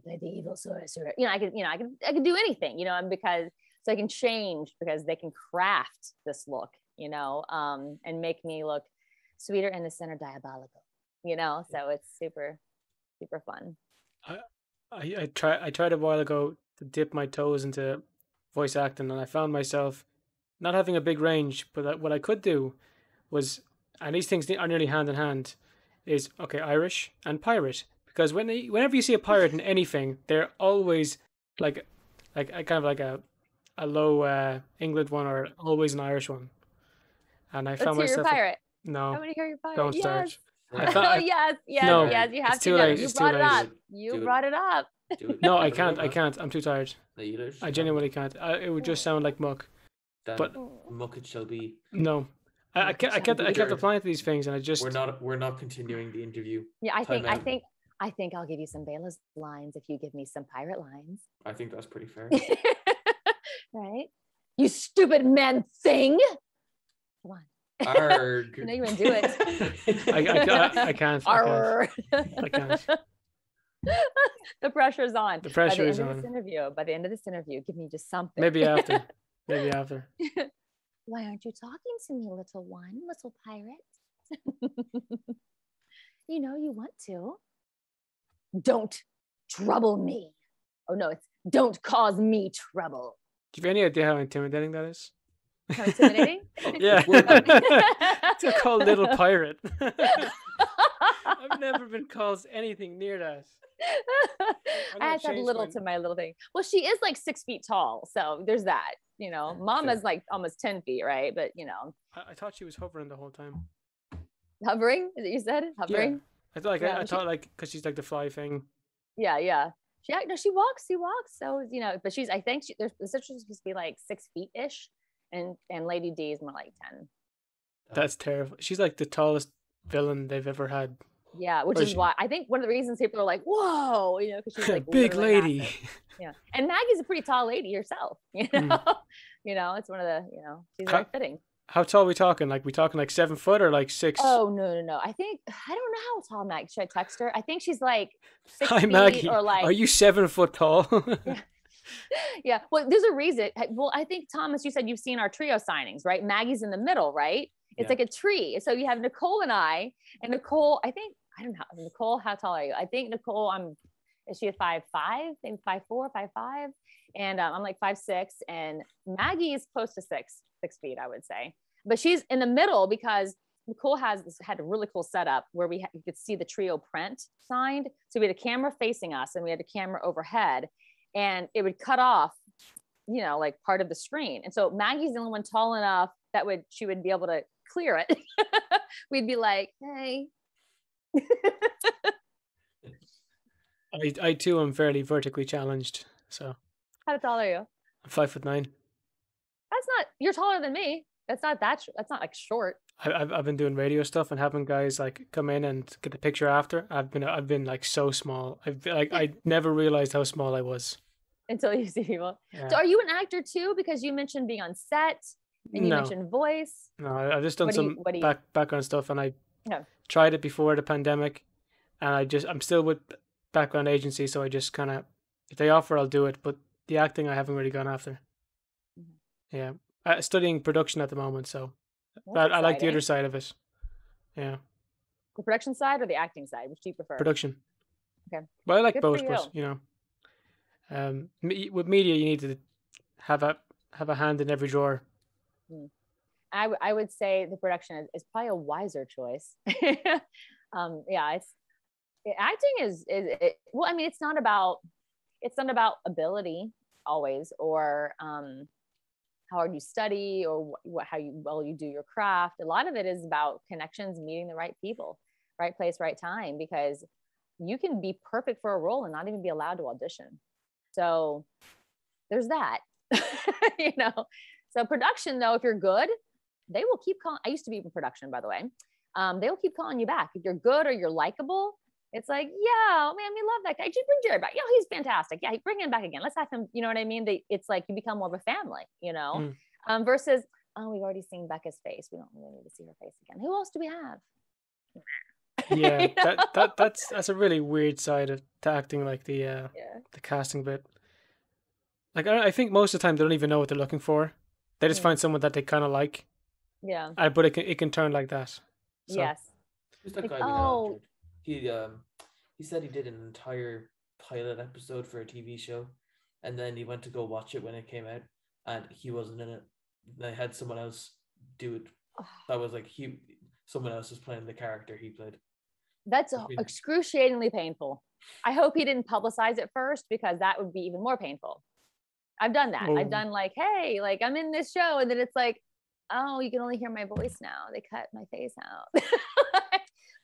play the evil sorcerer, you know, I can do anything, you know, and because so I can change, because they can craft this look, you know, and make me look sweeter, innocent, or diabolical, you know. So it's super, super fun. I tried a while ago to dip my toes into voice acting, and I found myself not having a big range, but what I could do was, and these things are nearly hand in hand, is Irish and pirate, because whenever you see a pirate in anything, they're always like a kind of like a low England one, or always an Irish one. And I found Let's hear myself your pirate. no. I want to hear your pirate. Don't yes. start. Yes. No, yes. You have it's to. too late. You It's too brought it late. up. You brought it up. No, I can't. I can't. I'm too tired. No, you I genuinely can't. It would just sound like muck. Then But muck it shall be. no, I kept applying to these things, and I just we're not continuing the interview. Yeah, I think I'll give you some Bela's lines if you give me some pirate lines. I think that's pretty fair. Right? You stupid man thing. Come on. Arg. You know you want to do it. I can't. I can't. The pressure's on. The pressure is on. By the end of this interview, give me just something. Maybe after. Why aren't you talking to me, little one, little pirate? You know you want to. Don't trouble me. Oh no, it's don't cause me trouble. Do you have any idea how intimidating that is? How intimidating? Yeah. To call little pirate. I've never been called anything near that. I had to add little to my little thing. Well, she is like 6 feet tall, so there's that. You know, Mama's like almost 10 feet, right? But you know, I thought she was hovering the whole time. Hovering? Is it you said hovering? Yeah. I thought because she's like the fly thing. Yeah. She walks. So but I think the sister's supposed to be like 6 feet ish, and Lady D is more like 10. That's terrible. She's like the tallest villain they've ever had. Yeah, which is why I think one of the reasons people are like, whoa, because she's like big lady. Massive. Yeah, and Maggie's a pretty tall lady herself. It's one of the she's very fitting. How tall are we talking? Like we talking like 7 foot or like 6? Oh no! I don't know how tall Maggie. Should I text her? I think she's like 6 Hi, feet Maggie. or like. Are you 7 foot tall? Yeah. Well, there's a reason. Well, I think Thomas, you said you've seen our trio signings, right? Maggie's in the middle, right? It's like a tree. So you have Nicole and I, and Nicole. I don't know. Nicole, how tall are you? I think Nicole, is she a 5'5", maybe 5'4", 5'5", and I'm like 5'6", and Maggie is close to 6 feet, I would say. But she's in the middle because Nicole had a really cool setup where you could see the trio print signed. So we had a camera facing us, and we had a camera overhead, and it would cut off, like part of the screen. And so Maggie's the only one tall enough that she would be able to clear it. We'd be like, hey. I too am fairly vertically challenged. So how tall are you? I'm 5'9". That's not. You're taller than me. That's not like short. I've been doing radio stuff and having guys like come in and get the picture after. I've been like so small. I never realized how small I was until you see people. Yeah. So are you an actor too? Because you mentioned being on set and you mentioned voice. No, I've just done background stuff, and I tried it before the pandemic, and I'm still with background agency, so I just kind of, if they offer, I'll do it. But the acting I haven't really gone after. Mm-hmm. Yeah. Studying production at the moment, so I like the other side of it. Yeah. The production side or the acting side? Which do you prefer? Production. Okay. Well, I like both, but with media, you need to have a hand in every drawer. I would say the production is probably a wiser choice. Acting is well, I mean, it's not about ability always, or how hard you study, or how well you do your craft. A lot of it is about connections, meeting the right people, right place, right time, because you can be perfect for a role and not even be allowed to audition. So there's that. So production, though, if you're good, they will keep calling. I used to be in production, by the way. They will keep calling you back. If you're good or you're likable, it's like, yeah, man, we love that guy. Just bring Jared back. Yeah, he's fantastic. Yeah, bring him back again. Let's have him. You know what I mean? It's like you become more of a family, versus, oh, we've already seen Becca's face. We don't really need to see her face again. Who else do we have? Yeah, that's a really weird side of acting, like the casting bit. Like I think most of the time they don't even know what they're looking for. They just find someone that they kind of like. Yeah. But it can turn like that. So. Yes. Who's that guy? He said he did an entire pilot episode for a TV show, and then he went to go watch it when it came out, and he wasn't in it. They had someone else do it. That was like someone else was playing the character he played. That's excruciatingly painful. I hope he didn't publicize it first, because that would be even more painful. I've done that. I've done like, hey, like I'm in this show, and then it's like, oh, you can only hear my voice now. They cut my face out.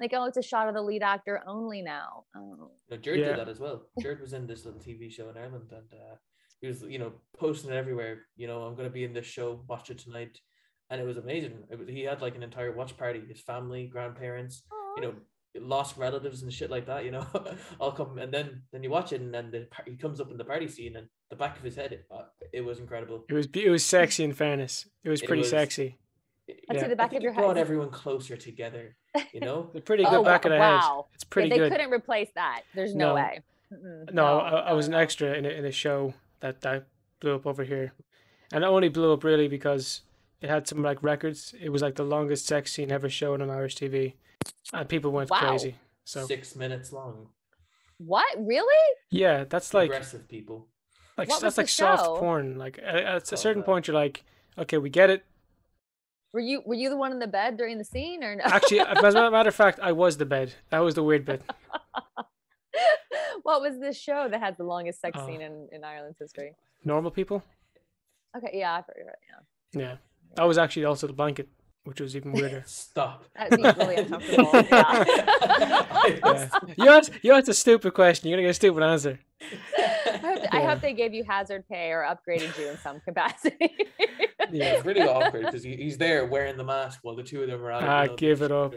Like, oh, it's a shot of the lead actor only now. Oh. No, Jared did that as well. Jared was in this little TV show in Ireland, and he was, posting it everywhere. I'm going to be in this show. Watch it tonight, and it was amazing. He had like an entire watch party. His family, grandparents, lost relatives and shit like that. All come, and then you watch it, and then he comes up in the party scene, and the back of his head, it was incredible. It was sexy. In fairness, it was pretty sexy. I see the back of your head. Brought everyone closer together. They're pretty good back of the head. It's pretty good. They couldn't replace that. There's no way. No, I was an extra in a show that blew up over here, and it only blew up really because it had some like records. It was like the longest sex scene ever shown on Irish TV, and people went crazy. So 6 minutes long. What? Really? Yeah, that's like aggressive people. Like that's like soft porn. Like at a certain point, you're like, okay, we get it. Were you the one in the bed during the scene, or no? Actually, as a matter of fact, I was the bed. That was the weird bit. What was this show that had the longest sex scene in Ireland's history? Normal People. Okay, yeah, I've heard it. Yeah, that was actually also the blanket, which was even weirder. Stop. That'd be really uncomfortable. Yeah. You asked a stupid question. You're gonna get a stupid answer. I hope they gave you hazard pay or upgraded you in some capacity. Yeah, it's really awkward because he's there wearing the mask while the two of them are at give it up.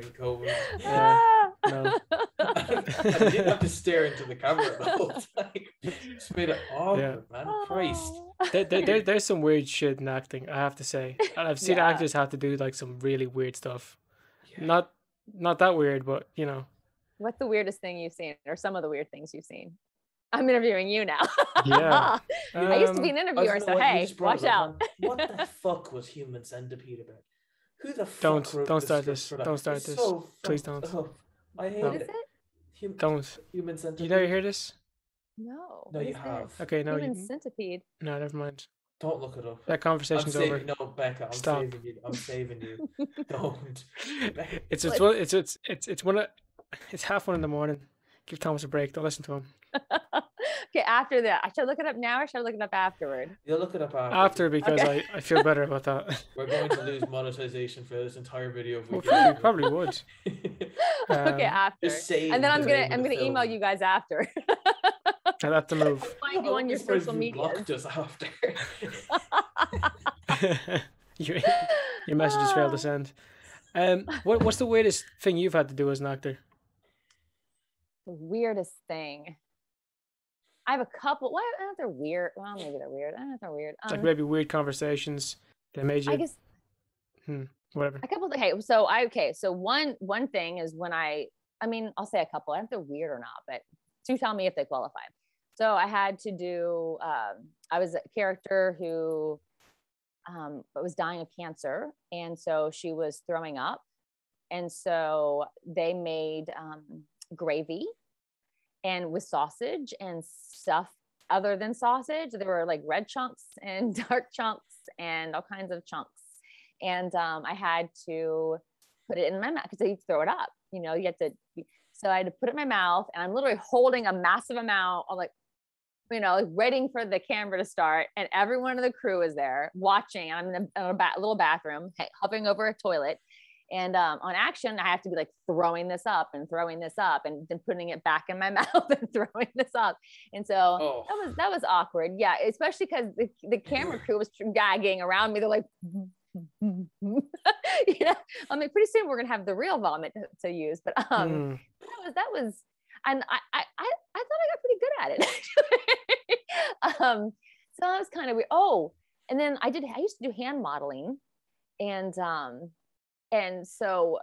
Yeah. No. I didn't have to stare into the camera the whole time. Just made it awkward, man. Christ. There's some weird shit in acting, I have to say. And I've seen actors have to do like some really weird stuff. Yeah. Not that weird, but What's the weirdest thing you've seen, or some of the weird things you've seen? I'm interviewing you now. Yeah. I used to be an interviewer, so hey, watch out. What the fuck was Human Centipede about? Who the fuck Don't start this. Don't start this. So please don't. I hate it. Don't. Human Centipede. You never hear this? No. No, you have. Okay, no. Human Centipede. No, never mind. Don't look it up. That conversation's over. No, Becca, I'm saving you. Don't. It's 1:30 in the morning. Give Thomas a break. Don't listen to him. Okay, after that, I should look it up now, or should I look it up afterward? You'll look it up after because I feel better about that. We're going to lose monetization for this entire video. We probably would. Okay, after. And then I'm gonna email you guys after. That's the move. Find you on your social media. Just after. Your messages failed to send. What's the weirdest thing you've had to do as an actor? The weirdest thing. I have a couple. Well, I don't know if they're weird. Well, maybe they're weird. I don't know if they're weird. Like maybe weird conversations that made you. I guess. Whatever. A couple. So one thing is when I'll say a couple. I don't know if they're weird or not, but do tell me if they qualify. So I had to do. I was a character who was dying of cancer, and so she was throwing up, and so they made gravy and with sausage and stuff other than sausage. There were like red chunks and dark chunks and all kinds of chunks, and I had to put it in my mouth because you throw it up, you have to. So I had to put it in my mouth, and I'm literally holding a massive amount of like waiting for the camera to start, and everyone in the crew is there watching. I'm in a little bathroom, hovering over a toilet. And on action, I have to be like throwing this up, and then putting it back in my mouth and throwing this up. And so that was awkward. Yeah, especially because the camera crew was gagging around me. They're like, I mean, pretty soon we're gonna have the real vomit to use. But that was, and I thought I got pretty good at it. So that was kind of weird. Oh, and then I used to do hand modeling, and so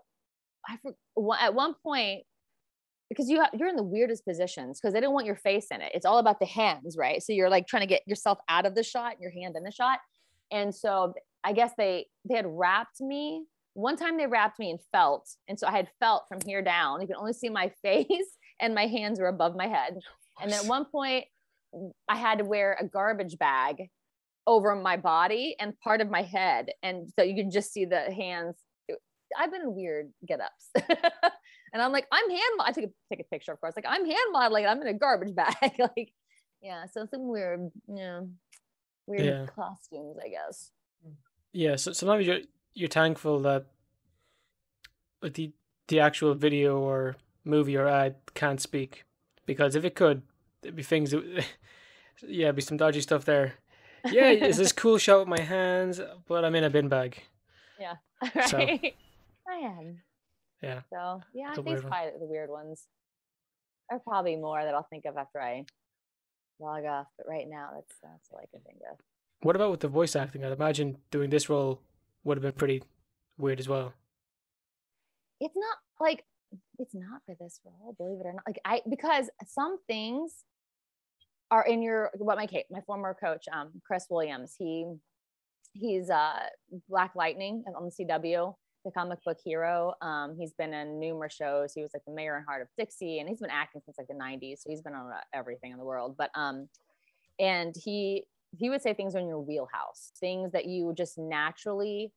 at one point, because you're in the weirdest positions because they don't want your face in it. It's all about the hands, right? So you're like trying to get yourself out of the shot, your hand in the shot. And so I guess they had wrapped me. One time they wrapped me in felt. And so I had felt from here down. You can only see my face and my hands were above my head. And then at one point I had to wear a garbage bag over my body and part of my head. And so you could just see the hands. I've been in weird get-ups. And I'm like, I'm I take a picture, of course. Like, I'm hand modeling. I'm in a garbage bag. Like, yeah. So some weird, costumes, I guess. Yeah. So sometimes you're thankful that the actual video or movie or ad can't speak, because if it could, there'd be things that, yeah, be some dodgy stuff there. Yeah, is this cool shot with my hands, but I'm in a bin bag. Yeah. Right. So, I am. Yeah. So yeah, I think it's probably the weird ones. There are probably more that I'll think of after I log off, but right now that's all I can think of. What about with the voice acting? I'd imagine doing this role would have been pretty weird as well. It's not for this role, believe it or not. Because some things are in my former coach, Chris Williams. He's Black Lightning on the CW, the comic book hero. He's been in numerous shows. He was like the mayor in Heart of Dixie, and he's been acting since like the 90s. So he's been on everything in the world. But and he would say things in your wheelhouse, things that you just naturally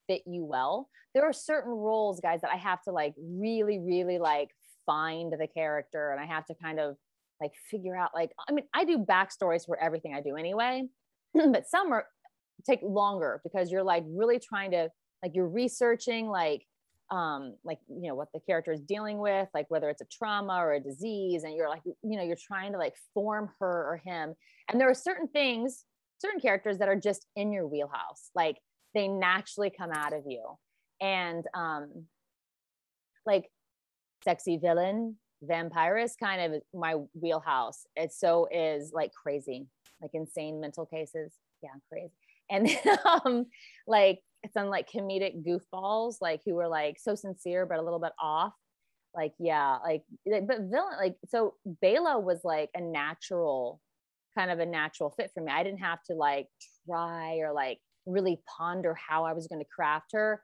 fit you well. There are certain roles, guys, that I have to like really, really like find the character, and I have to kind of like figure out, like, I mean, I do backstories for everything I do anyway, but some take longer because you're like really trying to, like, you're researching like what the character is dealing with, like whether it's a trauma or a disease, and you're like, you're trying to like form her or him. And there are certain characters that are just in your wheelhouse, like they naturally come out of you. And like sexy villain, vampirist, kind of my wheelhouse. It so is like crazy, like insane mental cases. Yeah, crazy. And then like some like comedic goofballs, like who were like so sincere but a little bit off. Like, yeah, like, but villain, like, so Bela was like a natural fit for me. I didn't have to like try or like really ponder how I was going to craft her.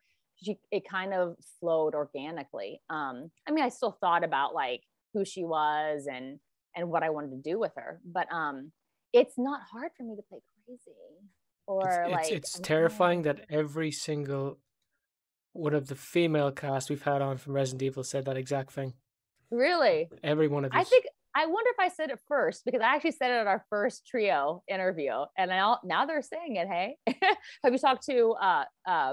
It kind of flowed organically. I mean, I still thought about like who she was and what I wanted to do with her, but it's not hard for me to play crazy. Or it's terrifying that every single one of the female cast we've had on from Resident Evil said that exact thing. Really? Every one of you. I wonder if I said it first, because I actually said it at our first trio interview, and now they're saying it. Hey, have you talked to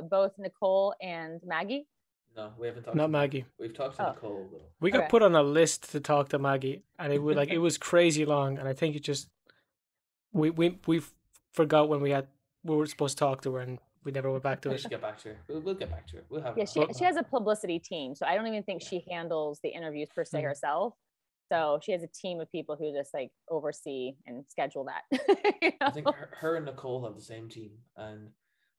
both Nicole and Maggie? No, we haven't talked. Not Maggie. We've talked to Nicole though. We got put on a list to talk to Maggie, and it was like it was crazy long, and I think it just we forgot when we were supposed to talk to her, and we never went back to it. We should get back to her. We'll get back to her. We'll have. Yeah, she has a publicity team, so I don't even think she handles the interviews per se herself. So she has a team of people who just like oversee and schedule that. I think her and Nicole have the same team, and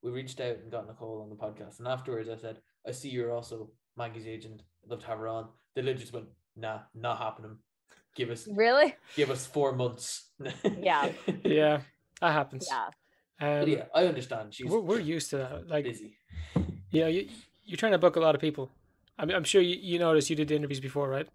we reached out and got Nicole on the podcast. And afterwards, I said, "I see you're also Maggie's agent. I'd love to have her on." They literally just went, "Nah, not happening. Give us 4 months." Yeah, yeah, that happens. Yeah. Yeah, I understand. We're used to that. Like, busy. You're trying to book a lot of people. I mean, I'm sure you noticed you did the interviews before, right?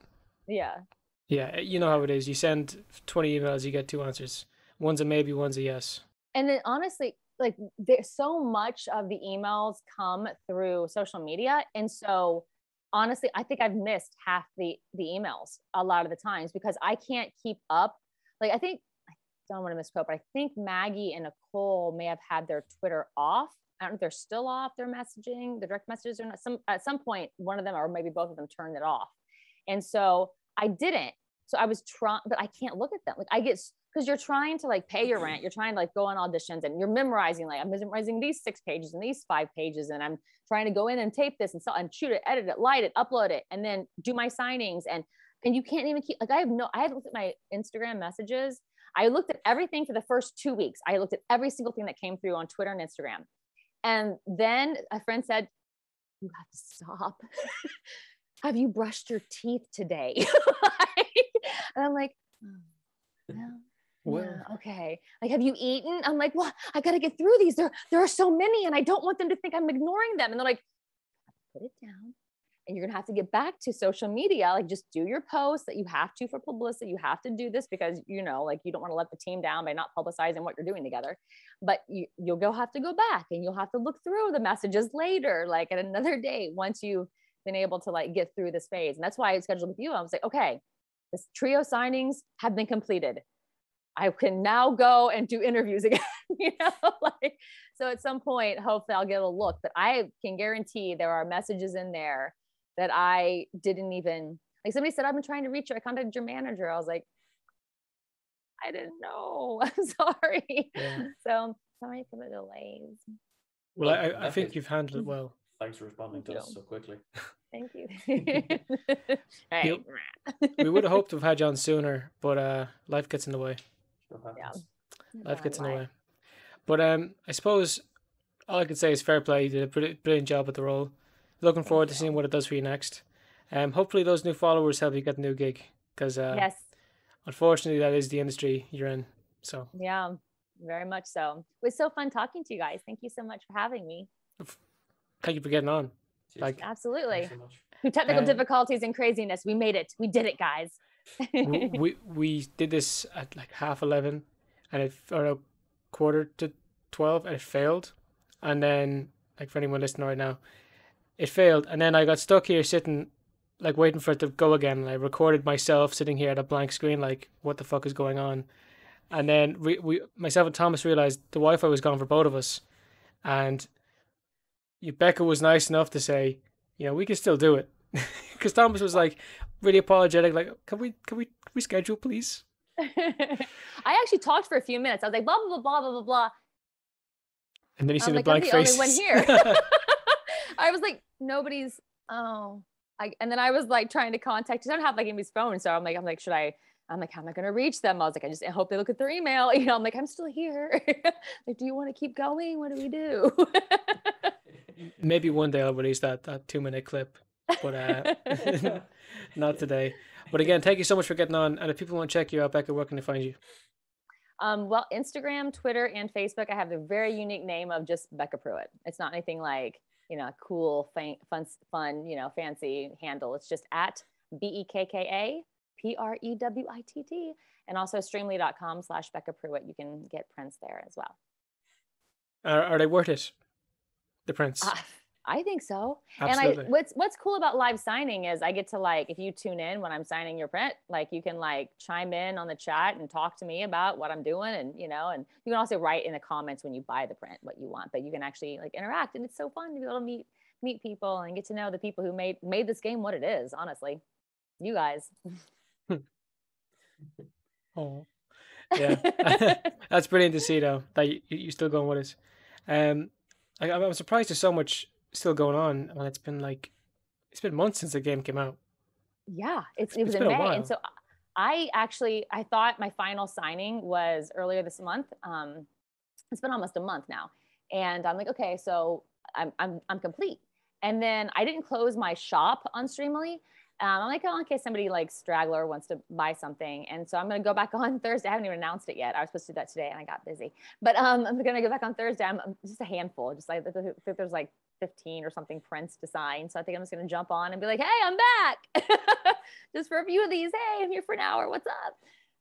Yeah. Yeah, you know how it is. You send 20 emails, you get 2 answers. One's a maybe, one's a yes. And then honestly, like, there's so much of the emails come through social media. And so honestly, I think I've missed half the emails a lot of the times because I can't keep up. Like, I don't want to misquote, but I think Maggie and Nicole may have had their Twitter off. I don't know if they're still off their messaging, the direct messages, or not. At some point, one of them or maybe both of them turned it off. And so I didn't. So I was trying, but I can't look at them. Like, because you're trying to like pay your rent. You're trying to like go on auditions, and you're memorizing, like, I'm memorizing these 6 pages and these 5 pages. And I'm trying to go in and tape this and shoot it, edit it, light it, upload it, and then do my signings. And you can't even keep, like, I had looked at my Instagram messages. I looked at everything for the first 2 weeks. I looked at every single thing that came through on Twitter and Instagram. And then a friend said, "You have to stop. Have you brushed your teeth today?" And I'm like, "Oh, no. Well, yeah, okay. Like, have you eaten?" I'm like, "Well, I got to get through these. There are so many, and I don't want them to think I'm ignoring them." And they're like, "Put it down. And you're going to have to get back to social media. Like, just do your posts that you have to for publicity. You have to do this because, like, you don't want to let the team down by not publicizing what you're doing together. But you'll have to go back, and you'll have to look through the messages later, like at another day, once you've been able to like get through this phase. And that's why I scheduled with you. I was like, okay, this trio signings have been completed. I can now go and do interviews again, like, so at some point, hopefully I'll get a look, but I can guarantee there are messages in there that I didn't even, like somebody said, I've been trying to reach you. I contacted your manager. I was like, I didn't know. I'm sorry. Yeah. So sorry for the delays. Well, I think you've handled it well. Thanks for responding to us so quickly. Thank you. Right. We would have hoped to have had you on sooner, but life gets in the way. Yeah. Life gets in the way. But I suppose all I could say is fair play. You did a brilliant job with the role. Looking forward to seeing what it does for you next. Hopefully those new followers help you get the new gig, because yes, unfortunately that is the industry you're in. So yeah, very much so. It was so fun talking to you guys. Thank you so much for having me. Thank you for getting on. Like, absolutely. Through technical difficulties and craziness, we made it. We did it, guys. we did this at like 11:30 and or 11:45 and it failed. And then, like, for anyone listening right now, it failed. And then I got stuck here sitting, like, waiting for it to go again. And I recorded myself sitting here at a blank screen, like, what the fuck is going on? And then myself and Thomas realized the Wi-Fi was gone for both of us. And Bekka was nice enough to say, we can still do it. Because Thomas was like really apologetic, like, can we reschedule, please? I actually talked for a few minutes. I was like, blah, blah, blah, blah, blah, blah. And then you see the blank face. I'm the only one here. I was like, nobody's, and then I was like trying to contact, I don't have like anybody's phone. So I'm like, how am I going to reach them? I was like, I hope they look at their email. I'm like, I'm still here. Like, do you want to keep going? What do we do? Maybe one day I'll release that 2-minute clip, but not today. But again, thank you so much for getting on. And if people want to check you out, Bekka, where can they find you? Well, Instagram, Twitter, and Facebook, I have the very unique name of just Bekka Prewitt. It's not anything like, cool, fun, fancy handle. It's just at BEKKA PREWITT, and also streamly.com/Bekka Prewitt. You can get prints there as well. Are they worth it? The prints? I think so. Absolutely. And what's cool about live signing is I get to, like, if you tune in when I'm signing your print, like, you can like chime in on the chat and talk to me about what I'm doing, and and you can also write in the comments when you buy the print what you want, but you can actually like interact, and it's so fun to be able to meet people and get to know the people who made this game what it is. Honestly, you guys. Oh, yeah. That's brilliant to see, though, that you're still going with us. I'm surprised there's so much still going on. I mean, it's been months since the game came out. Yeah, it was in May, and so I thought my final signing was earlier this month. It's been almost a month now, and I'm like, okay, so I'm complete. And then I didn't close my shop on Streamly. I'm like, oh, in case somebody like straggler wants to buy something. And so I'm going to go back on Thursday. I haven't even announced it yet. I was supposed to do that today and I got busy, but I'm going to go back on Thursday. I'm just a handful, just like, I think there's like 15 or something prints to sign. So I think I'm just going to jump on and be like, hey, I'm back just for a few of these. Hey, I'm here for an hour. What's up?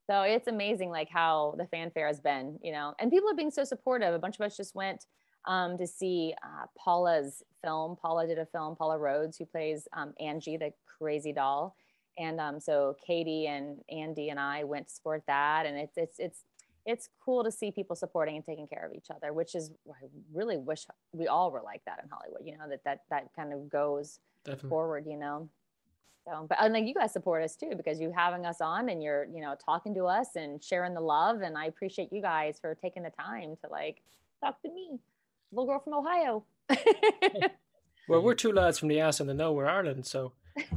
So it's amazing, like, how the fanfare has been, and people are being so supportive. A bunch of us just went to see Paula's film. Paula did a film, Paula Rhodes, who plays Angie, the crazy doll. And so Katie and Andy and I went to support that. And it's cool to see people supporting and taking care of each other, which is, I really wish we all were like that in Hollywood, that kind of goes forward, So, but like, you guys support us too, because you're having us on and you're, talking to us and sharing the love. And I appreciate you guys for taking the time to like talk to me, little girl from Ohio. Well, we're two lads from the ass in the nowhere, Ireland, so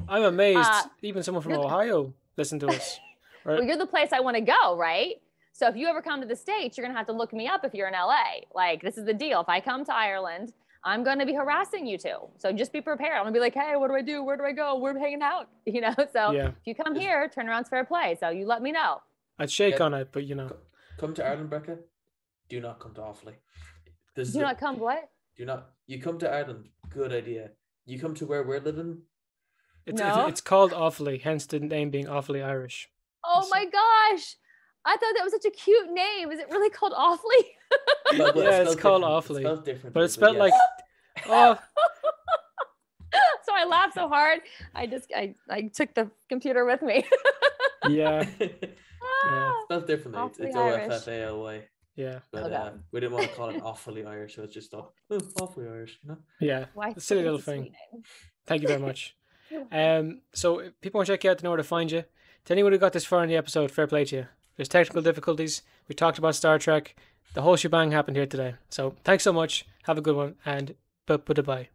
I'm amazed even someone from Ohio listened to us. Right? Well, you're the place I want to go, right? So if you ever come to the States, you're gonna have to look me up if you're in LA. Like, this is the deal. If I come to Ireland, I'm gonna be harassing you two. So just be prepared. I'm gonna be like, hey, what do I do? Where do I go? We're hanging out, So yeah. If you come here, turn around's fair play. So you let me know. I'd shake on it, but Come to Ireland, Bekka. Do not come to Offaly. Do not come what? You come to Ireland. Good idea. You come to where we're living. It's called Offaly, hence the name being Awfully Irish. Oh my gosh. I thought that was such a cute name. Is it really called Awfully? Yeah, it's called Awfully. It's spelled different. But it's spelled like... Oh. So I I laughed so hard. I took the computer with me. Yeah. Spelled differently. It's OFFALY. Yeah. But we didn't want to call it awfully Irish, so it's just thought, awfully Irish, you know? Yeah. A silly little thing. Thank you very much. So if people want to check you out to know where to find you. To anyone who got this far in the episode, fair play to you. There's technical difficulties. We talked about Star Trek. The whole shebang happened here today. So thanks so much. Have a good one, and bye-bye.